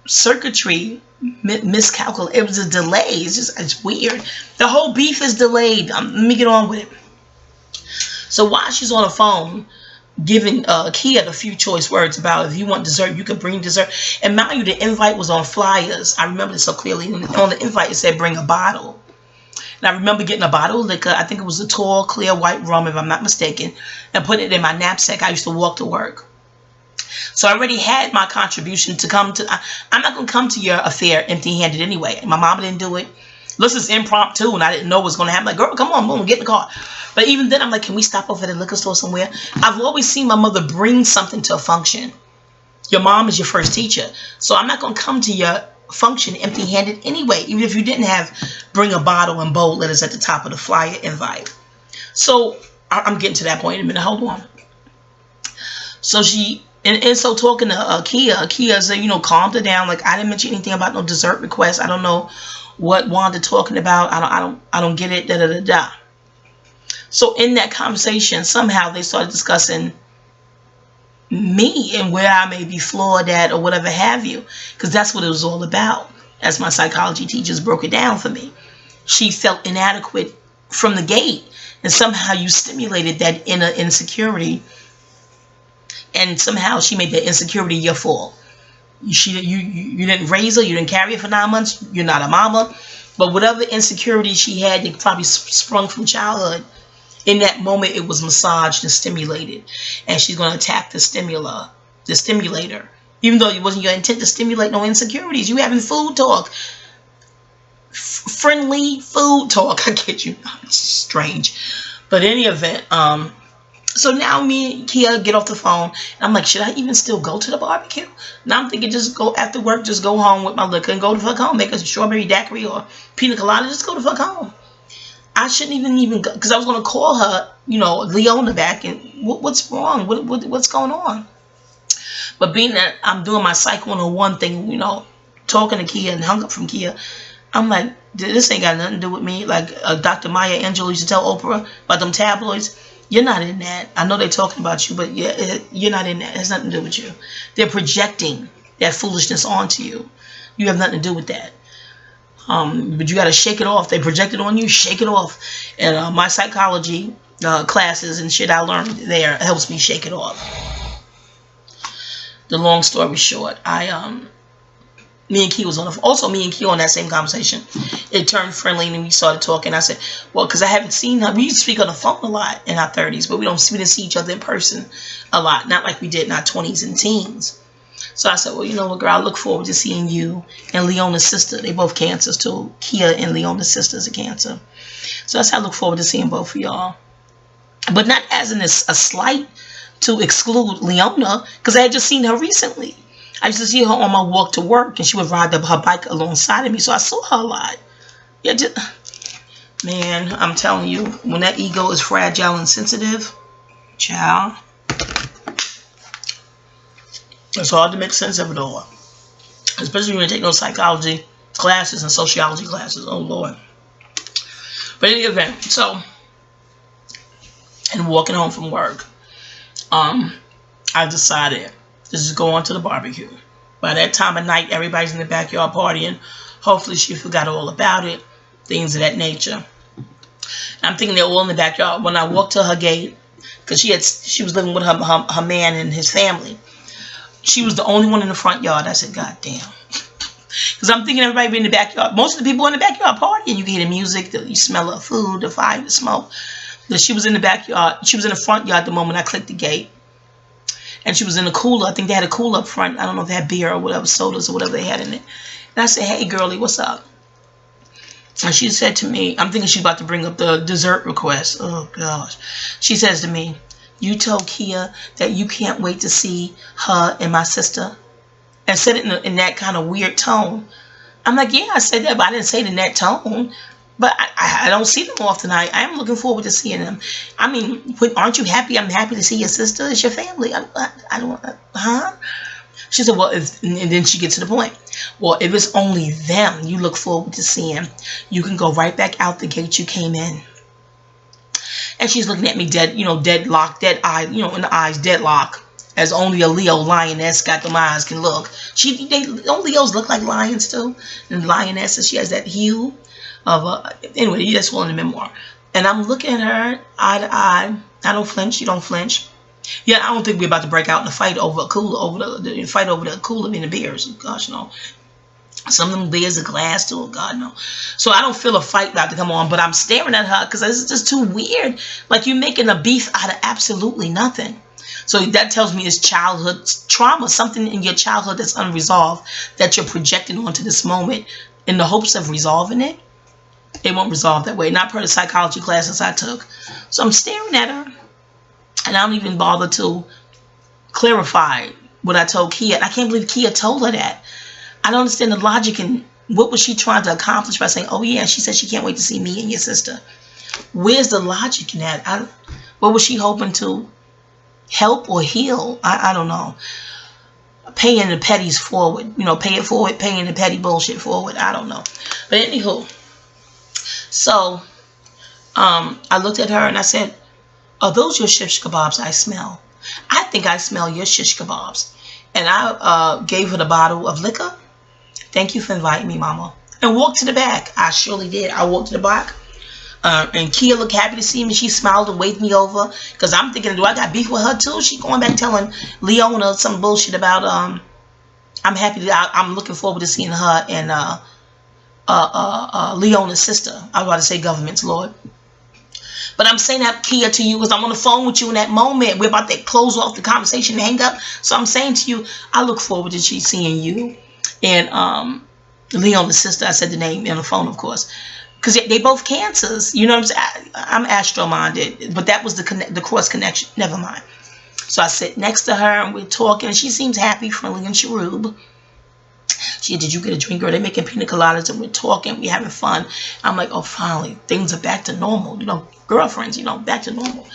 circuitry miscalculate. It was a delay. It's weird. The whole beef is delayed. Let me get on with it. So while she's on the phone giving Kia a few choice words about, if you want dessert, you could bring dessert. And mind you, the invite was on flyers. I remember this so clearly. On the invite, it said bring a bottle. And I remember getting a bottle of liquor. I think it was a tall, clear white rum, if I'm not mistaken, and put it in my knapsack. I used to walk to work. So I already had my contribution to come to. I'm not going to come to your affair empty-handed anyway. My mama didn't do it. This is impromptu, and I didn't know what was going to happen. Like, girl, come on, boom, get in the car. But even then, I'm like, can we stop over at the liquor store somewhere? I've always seen my mother bring something to a function. Your mom is your first teacher. So I'm not going to come to your function empty-handed anyway, even if you didn't have bring a bottle and bold letters at the top of the flyer invite. So I'm getting to that point in a minute. Hold on. So she... And so talking to Kia said, calmed her down. Like, I didn't mention anything about no dessert request. I don't know what Wanda talking about. I don't get it. Da da da da. So in that conversation, somehow they started discussing me and where I may be flawed at or whatever have you, because that's what it was all about. As my psychology teachers broke it down for me, she felt inadequate from the gate, and somehow you stimulated that inner insecurity, and somehow she made that insecurity your fault. You didn't raise her, you didn't carry her for 9 months, you're not a mama, but whatever insecurity she had that probably sprung from childhood, in that moment it was massaged and stimulated, and she's going to attack the stimulator, even though it wasn't your intent to stimulate no insecurities. You having food talk, friendly food talk. I get you. It's strange, but in any event, so now me and Kia get off the phone, and I'm like, should I even still go to the barbecue? Now I'm thinking, just go after work, just go home with my liquor and go to fuck home, make a strawberry daiquiri or pina colada, just go to fuck home. I shouldn't even go, because I was going to call her, Leona back, and what's wrong? What's going on? But being that I'm doing my Psych 101 thing, talking to Kia and hung up from Kia, I'm like, this ain't got nothing to do with me. Like Dr. Maya Angelou used to tell Oprah about them tabloids. You're not in that. I know they're talking about you, but you're not in that. It has nothing to do with you. They're projecting that foolishness onto you. You have nothing to do with that. But you got to shake it off. They project it on you, shake it off. And my psychology classes and shit I learned there helps me shake it off. The long story short, me and Key was on the phone. Also, me and Key on that same conversation. It turned friendly and we started talking. I said, well, because I haven't seen her. We used to speak on the phone a lot in our 30s, but we didn't see each other in person a lot. Not like we did in our 20s and teens. So I said, well, you know what, girl, I look forward to seeing you and Leona's sister. They both cancers too. Kia and Leona's sister is a cancer. So I said, I look forward to seeing both of y'all. But not as in a slight to exclude Leona, because I had just seen her recently. I used to see her on my walk to work, and she would ride her bike alongside of me, so I saw her a lot. Yeah, man, I'm telling you, when that ego is fragile and sensitive, child, it's hard to make sense of it all. Especially when you take those psychology classes and sociology classes. Oh, Lord. But in any event, so, and walking home from work, I decided to just go on to the barbecue. By that time of night, everybody's in the backyard partying. Hopefully she forgot all about it. Things of that nature. I'm thinking they're all in the backyard. When I walked to her gate, because she was living with her man and his family. She was the only one in the front yard. I said, God damn. Because I'm thinking everybody be in the backyard. Most of the people in the backyard partying. You can hear the music, you smell the food, the fire, the smoke. But she was in the backyard. She was in the front yard the moment I clicked the gate. And she was in the cooler. I think they had a cooler up front. I don't know if they had beer or whatever, sodas or whatever they had in it. And I said, hey, girlie, what's up? And she said to me, I'm thinking she's about to bring up the dessert request. Oh, gosh. She says to me, you told Kia that you can't wait to see her and my sister? And said it in that kind of weird tone. I'm like, yeah, I said that, but I didn't say it in that tone. But I don't see them often. I am looking forward to seeing them. I mean, aren't you happy? I'm happy to see your sister. It's your family. I don't, huh? She said, well, and then she gets to the point. Well, if it's only them you look forward to seeing, you can go right back out the gate you came in. And she's looking at me deadlocked, dead eye, in the eyes, deadlock, as only a Leo lioness got them eyes can look. Don't Leos look like lions too? And lionesses, she has that hue of anyway, that's all in the memoir. And I'm looking at her eye to eye. I don't flinch. She don't flinch. Yeah, I don't think we're about to break out in a fight over a cooler, fight over the cooler in the beers. Gosh, no. Some of them beers are glass too. Oh, God, no. So I don't feel a fight about to come on, but I'm staring at her because this is just too weird. Like you're making a beef out of absolutely nothing. So that tells me it's childhood trauma, something in your childhood that's unresolved that you're projecting onto this moment in the hopes of resolving it. It won't resolve that way. Not per the psychology classes I took. So I'm staring at her. And I don't even bother to clarify what I told Kia. And I can't believe Kia told her that. I don't understand the logic and what was she trying to accomplish by saying, oh yeah, she said she can't wait to see me and your sister. Where's the logic in that? What was she hoping to help or heal? I don't know. Paying the petties forward. Pay it forward, paying the petty bullshit forward. I don't know. But anywho. So, I looked at her and I said, are those your shish kebabs I smell? I think I smell your shish kebabs. And I gave her the bottle of liquor. Thank you for inviting me, Mama. And walked to the back. I surely did. I walked to the back. And Kia looked happy to see me. She smiled and waved me over. Because I'm thinking, do I got beef with her too? She going back telling Leona some bullshit about, I'm happy that I'm looking forward to seeing her and Leona's sister. I was about to say government's Lord. But I'm saying that, Kia, to you because I'm on the phone with you in that moment. We're about to close off the conversation and hang up. So I'm saying to you, I look forward to seeing you and Leona's sister. I said the name on the phone, of course. Because they both cancers. You know what I'm saying? I'm astro-minded. But that was the cross connection. Never mind. So I sit next to her and we're talking. She seems happy, friendly, and cherub. She said, did you get a drink? Girl, they're making pina coladas and we're talking. We're having fun. I'm like, oh, finally, things are back to normal. You know, girlfriends, you know, back to normal.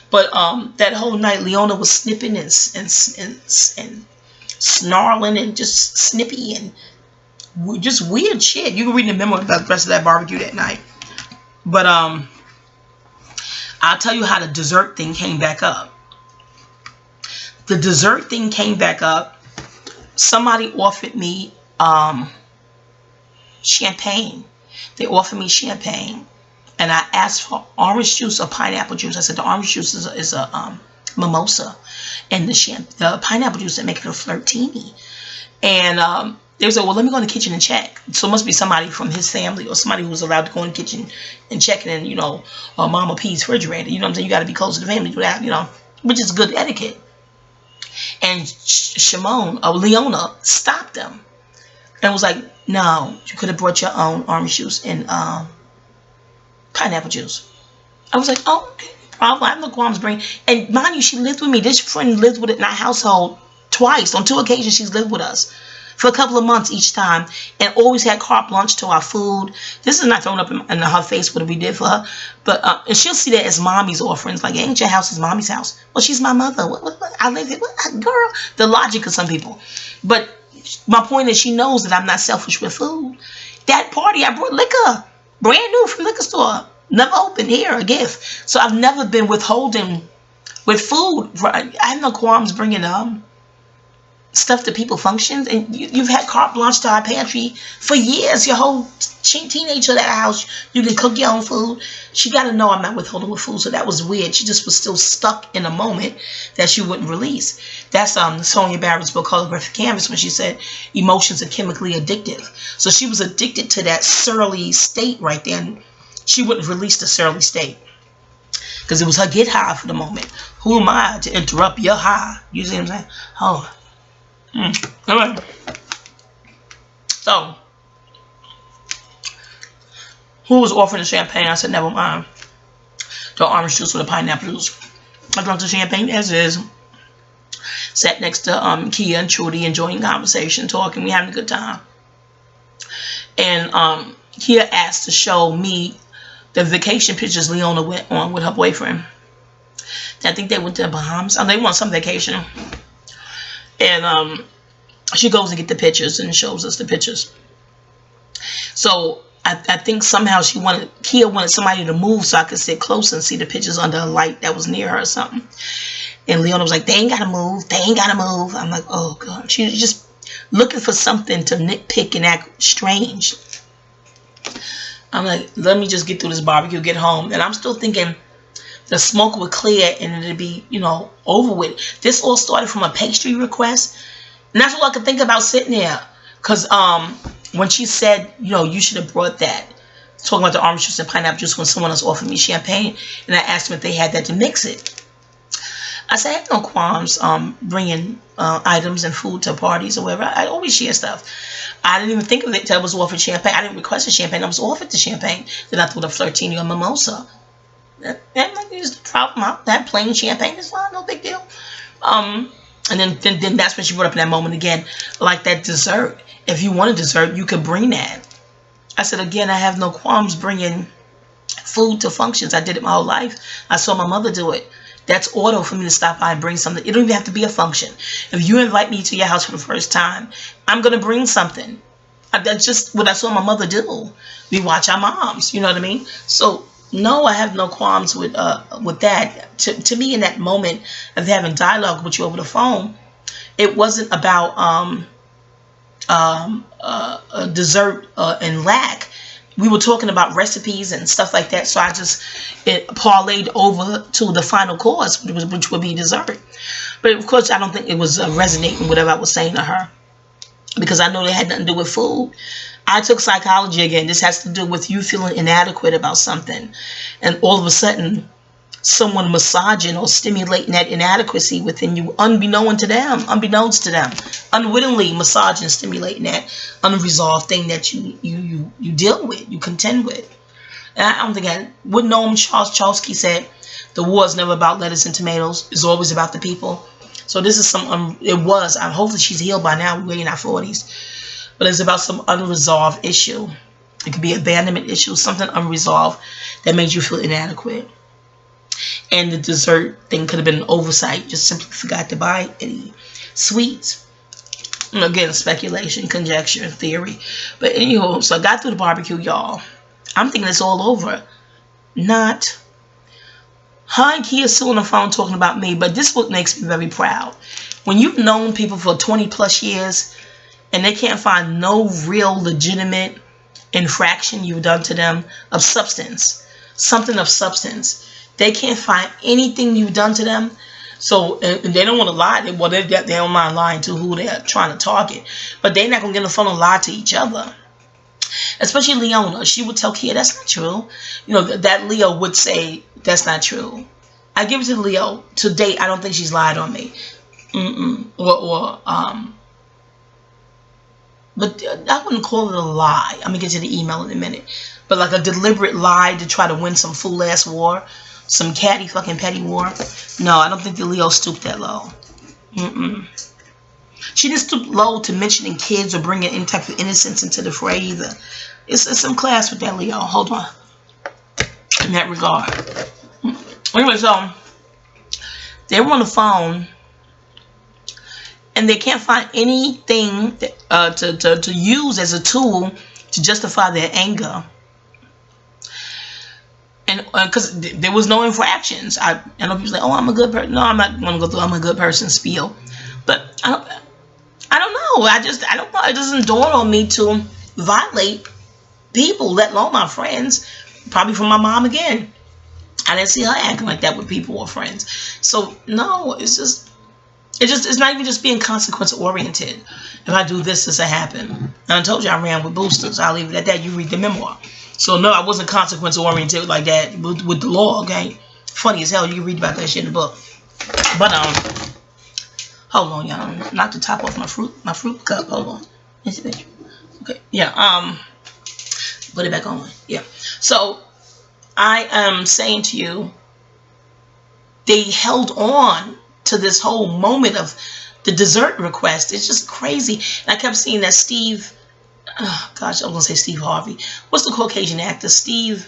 But that whole night, Leona was snipping and snarling and just snippy and just weird shit. You can read the memo about the rest of that barbecue that night. But I'll tell you how the dessert thing came back up. The dessert thing came back up. Somebody offered me champagne. They offered me champagne. And I asked for orange juice or pineapple juice. I said the orange juice is a mimosa. And the pineapple juice, they make it a flirtini. And they said, well, let me go in the kitchen and check. So it must be somebody from his family or somebody who's allowed to go in the kitchen and check it in, you know, Mama P's refrigerator. You know what I'm saying? You got to be close to the family to do that, you know, which is good etiquette. And Leona stopped them and was like, no, you could have brought your own orange juice and pineapple juice. I was like, oh, okay, problem. I have no qualms bringing. And mind you, she lived with me. This friend lived with it in our household twice. On 2 occasions, she's lived with us for a couple of months each time and always had carte blanche to our food. This is not thrown up in her face what we did for her. But and she'll see that as mommy's offerings. Like, ain't your house is mommy's house. Well, she's my mother. What, I live here. Girl, the logic of some people. But my point is she knows that I'm not selfish with food. That party, I brought liquor. Brand new from liquor store. Never opened here, a gift. So I've never been withholding with food. I have no qualms bringing stuff to people functions, and you've had carte blanche to our pantry for years. Your whole teenager at our house, you can cook your own food. She got to know I'm not withholding with food, so that was weird. She just was still stuck in a moment that she wouldn't release. That's Sonia Barrett's book, Holographic Canvas, when she said emotions are chemically addictive. So she was addicted to that surly state right there, and she wouldn't release the surly state because it was her get high for the moment. Who am I to interrupt your high? You see what I'm saying? Oh. Anyway. So, who was offering the champagne? I said, never mind. The orange juice with the pineapple juice. I drank the champagne as is. Sat next to Kia and Trudy, enjoying conversation, talking. We having a good time. And Kia asked to show me the vacation pictures Leona went on with her boyfriend. I think they went to the Bahamas. They went on some vacation. And she goes and get the pictures and shows us the pictures. So I think somehow Kia wanted somebody to move so I could sit close and see the pictures under a light that was near her or something. And Leona was like, they ain't got to move. They ain't got to move. I'm like, oh, God. She was just looking for something to nitpick and act strange. I'm like, let me just get through this barbecue, get home. And I'm still thinking the smoke would clear and it'd be, you know, over with. This all started from a pastry request. And that's all I could think about sitting there. Because when she said, you know, you should have brought that, talking about the orange juice and pineapple juice when someone else offered me champagne, and I asked them if they had that to mix it. I said, I have no qualms bringing items and food to parties or whatever. I always share stuff. I didn't even think of it until I was offered champagne. I didn't request a champagne. I was offered the champagne. Then I threw the flirtini or mimosa. That like is the problem. That plain champagne is fine, no big deal. And then that's when she brought up in that moment again, like that dessert. If you want a dessert, you could bring that. I said, again, I have no qualms bringing food to functions. I did it my whole life. I saw my mother do it. That's auto for me to stop by and bring something. It don't even have to be a function. If you invite me to your house for the first time, I'm going to bring something. That's just what I saw my mother do. We watch our moms, you know what I mean? So No, I have no qualms with that. To me, in that moment of having dialogue with you over the phone, it wasn't about dessert and lack. We were talking about recipes and stuff like that, so it parlayed over to the final course, which would be dessert. But of course, I don't think it was resonating whatever I was saying to her, because I know they had nothing to do with food. I took psychology again. This has to do with you feeling inadequate about something, and all of a sudden someone massaging or stimulating that inadequacy within you, unbeknownst to them, unwittingly massaging, stimulating that unresolved thing that you deal with, you contend with. And I don't think what Noam Chomsky said, the war is never about lettuce and tomatoes, it's always about the people. So this is hopefully she's healed by now, we're in our 40s, but it's about some unresolved issue. It could be an abandonment issue, something unresolved that made you feel inadequate. And the dessert thing could have been an oversight. Just simply forgot to buy any sweets. Again, speculation, conjecture, theory. But anyhow, so I got through the barbecue, y'all. I'm thinking it's all over. Not. Her and Kia still on the phone talking about me, but this is what makes me very proud. When you've known people for 20 plus years and they can't find no real legitimate infraction you've done to them of substance, something of substance, they can't find anything you've done to them. So, and they don't want to lie. They don't mind lying to who they're trying to target. But they're not going to get on the phone and lie to each other. Especially Leona. She would tell Kia, that's not true. You know, that Leo would say, that's not true. I give it to Leo. To date, I don't think she's lied on me. But I wouldn't call it a lie. I'm going to get to the email in a minute. But like a deliberate lie to try to win some fool-ass war. Some catty fucking petty war. No, I don't think the Leo stooped that low. She didn't stoop low to mentioning kids or bringing any type of innocence into the fray either. It's some class with that Leo. Hold on. In that regard. Anyway, so they were on the phone and they can't find anything to use as a tool to justify their anger. And because there was no infractions. I know people say, oh, I'm a good person. No, I'm not going to go through I'm a good person spiel. But I don't know. I don't know. It doesn't dawn on me to violate people, let alone my friends. Probably from my mom again. I didn't see her acting like that with people or friends. So no, it's not even just being consequence oriented. If I do this will happen. And I told you I ran with boosters. I'll leave it at that. You read the memoir. So no, I wasn't consequence oriented like that with the law. Okay, funny as hell. You can read about that shit in the book. But hold on, y'all. Knock the top off my fruit cup. Hold on. Okay, yeah. Put it back on. Yeah. So I am saying to you, they held on to this whole moment of the dessert request. It's just crazy. And I kept seeing that Steve. Oh, gosh, I was going to say Steve Harvey. What's the Caucasian actor? Steve,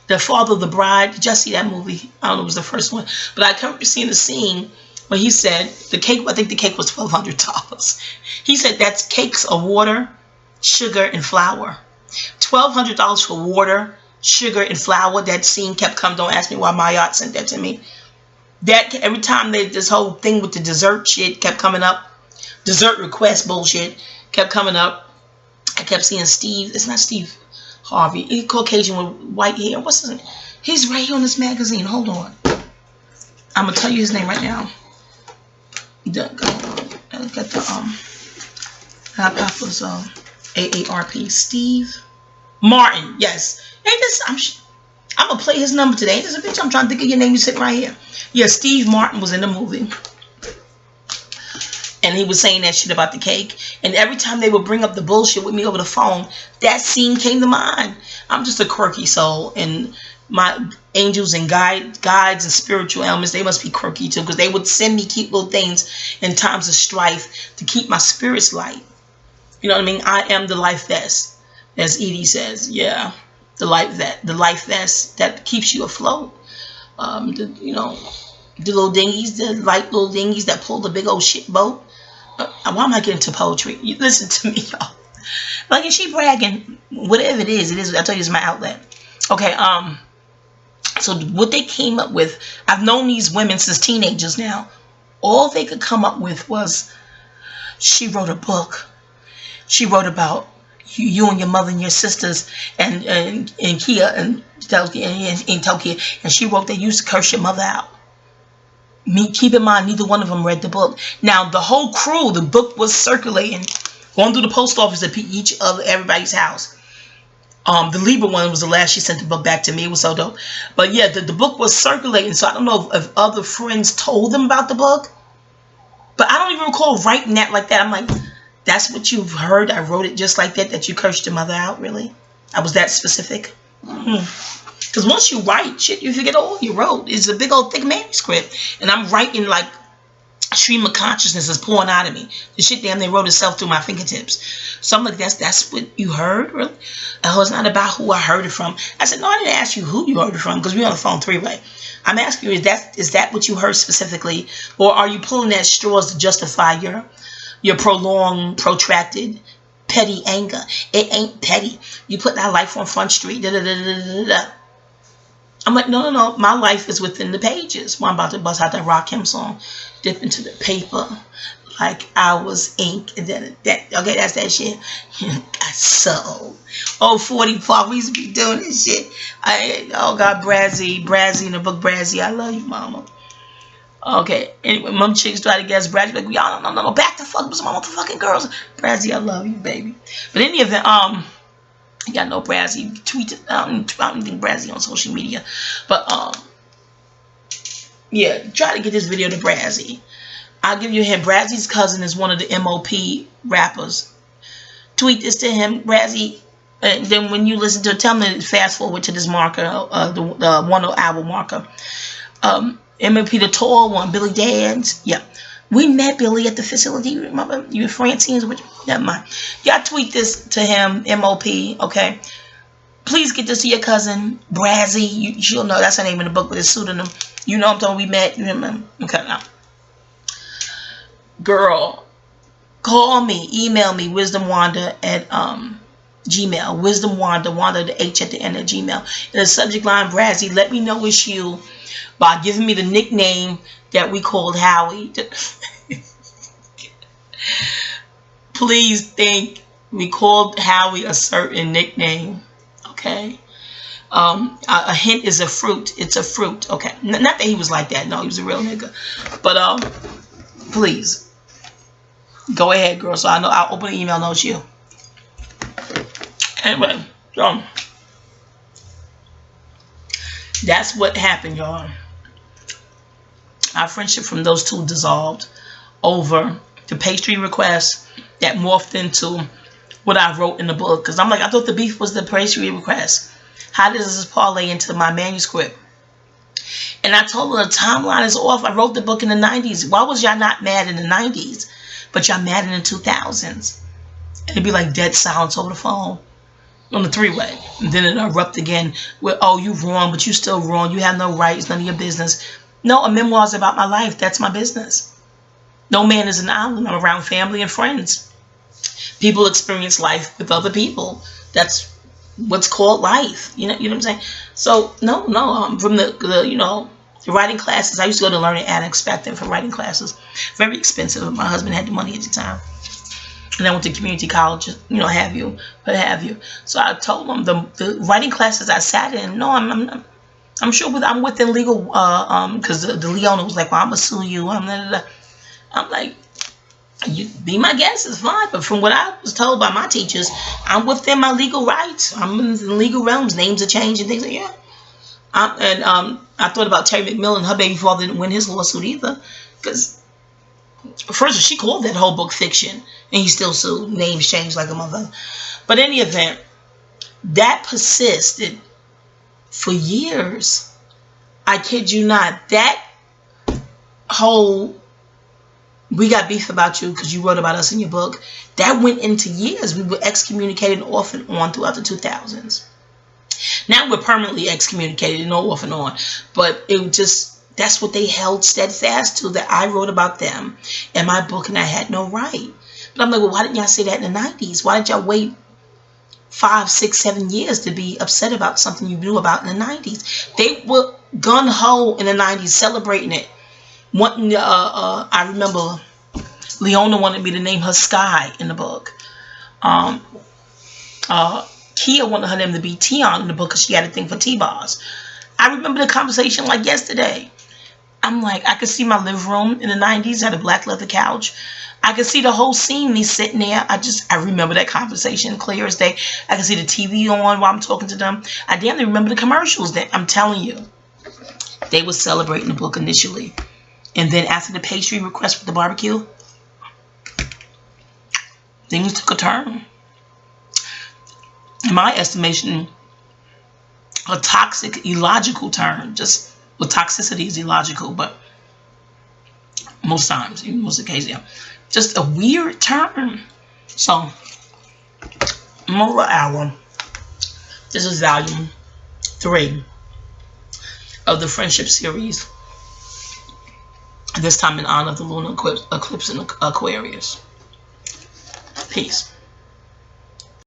the father of the bride. Did y'all see that movie? I don't know, it was the first one. But I kept seeing the scene where he said, the cake, I think the cake was $1,200. He said that's cakes of water, sugar, and flour. $1,200 for water, sugar, and flour. That scene kept coming. Don't ask me why Mayat sent that to me. That every time this whole thing with the dessert shit kept coming up, dessert request bullshit kept coming up. I kept seeing Steve. It's not Steve Harvey. He's Caucasian with white hair. What's his name? He's right here on this magazine. Hold on. I'm gonna tell you his name right now. Got the Papa's AARP. Steve Martin. Yes. Ain't this? I'm gonna play his number today. Ain't this a bitch? I'm trying to think of your name. You sitting right here. Yeah, Steve Martin was in the movie. And he was saying that shit about the cake. And every time they would bring up the bullshit with me over the phone, that scene came to mind. I'm just a quirky soul. And my angels and guides and spiritual elements, they must be quirky too. Because they would send me cute little things in times of strife to keep my spirits light. You know what I mean? I am the life vest, as Edie says. Yeah. The life vest that keeps you afloat. The little dinghies, the light little dinghies that pull the big old shit boat. Why am I getting to poetry? You listen to me, y'all. Like, is she bragging? Whatever it is, I tell you, it's my outlet. Okay, So what they came up with, I've known these women since teenagers now. All they could come up with was, she wrote a book. She wrote about you and your mother and your sisters and Kia and Tokyo, and she wrote that you used to curse your mother out. Keep in mind, neither one of them read the book. Now, the whole crew, the book was circulating, going through the post office at everybody's house. The Libra one was the last she sent the book back to me. It was so dope. But yeah, the book was circulating, so I don't know if other friends told them about the book. But I don't even recall writing that like that. I'm like, that's what you've heard? I wrote it just like that you cursed your mother out, really? I was that specific? Because once you write shit, you forget all you wrote. It's a big old thick manuscript. And I'm writing like stream of consciousness is pouring out of me. The shit damn they wrote itself through my fingertips. So I'm like, that's what you heard, really? Oh, it's not about who I heard it from. I said, no, I didn't ask you who you heard it from, because we're on the phone three-way. I'm asking you, is that what you heard specifically? Or are you pulling at straws to justify your prolonged, protracted, petty anger? It ain't petty. You put that life on Front Street. I'm like, no. My life is within the pages. Well, I'm about to bust out that Rakim song. Dip into the paper like I was ink. And then okay, that's that shit. So, 44, we used to be doing this shit. Oh God, Brazzy in the book Brazzy. I love you, mama. Okay, anyway, mom chicks try to guess Brazzy, like, y'all no, back the fuck with some motherfucking girls. Brazzy, I love you, baby. But in any event, you got no Brazzy. Tweet it. I don't think Brazzy on social media. But yeah, try to get this video to Brazzy. I'll give you a hint. Brazzy's cousin is one of the MOP rappers. Tweet this to him, Brazzy. And then when you listen to it, tell him to fast forward to this marker, the one hour marker. MOP, the tall one, Billy Dance. Yeah. We met Billy at the facility. Remember? You and Francine's, which, never mind. Y'all tweet this to him, MOP, okay? Please get this to your cousin, Brazzy. She'll know that's her name in the book with his pseudonym. You know I'm talking, we met. You remember? Okay, now. Girl, call me, email me, wisdomwanda at Gmail. Wisdomwanda, Wanda, the H at the end of Gmail. In the subject line, Brazzy, let me know it's you by giving me the nickname that we called Howie. Please think we called Howie a certain nickname, okay? A hint is a fruit. It's a fruit, okay? Not that he was like that. No, he was a real nigga. But please go ahead, girl. So I know I'll open the email. Know it's you. Anyway, that's what happened, y'all. Our friendship from those two dissolved over the pastry request that morphed into what I wrote in the book. Because I'm like, I thought the beef was the pastry request. How does this parlay into my manuscript? And I told her the timeline is off. I wrote the book in the 90s. Why was y'all not mad in the 90s, but y'all mad in the 2000s? And it'd be like dead silence over the phone on the three-way. And then it erupt again with, oh, you wrong, but you still wrong. You have no rights, none of your business. No, a memoir is about my life. That's my business. No man is an island. I'm around family and friends. People experience life with other people. That's what's called life. You know what I'm saying? So, no, from the writing classes. I used to go to Learning Unexpected for writing classes. Very expensive. My husband had the money at the time. And I went to community college, what have you. So I told them the writing classes I sat in, no, I'm sure I'm within legal, because the Leona was like, well, I'm going to sue you. I'm like, you be my guest, it's fine. But from what I was told by my teachers, I'm within my legal rights. I'm in the legal realms. Names are changed and things like that. I thought about Terry McMillan. Her baby father didn't win his lawsuit either. Because, first of all, she called that whole book fiction. And he still sued. Names changed like a mother. But in any event, that persisted for years. I kid you not. That whole, we got beef about you because you wrote about us in your book, that went into years. We were excommunicated off and on throughout the 2000s. Now we're permanently excommunicated and off and on. But it just, that's what they held steadfast to, that I wrote about them in my book and I had no right. But I'm like, well, why didn't y'all say that in the 90s? Why didn't y'all wait 5, 6, 7 years to be upset about something you knew about in the 90s. They were gun-ho in the 90s celebrating it. I remember Leona wanted me to name her Sky in the book. Kia wanted her name to be Tion in the book because she had a thing for T-bars. I remember the conversation like yesterday. I'm like, I could see my living room in the 90s, had a black leather couch. I could see the whole scene, me sitting there. I remember that conversation clear as day. I can see the TV on while I'm talking to them. I damn near remember the commercials. That I'm telling you, they were celebrating the book initially. And then after the pastry request for the barbecue, things took a turn. In my estimation, a toxic, illogical turn. Just, well, toxicity is illogical, but most times, even most of the cases, yeah. Just a weird turn. So, moral hour. This is volume 3 of the friendship series. This time in honor of the lunar eclipse in Aquarius. Peace.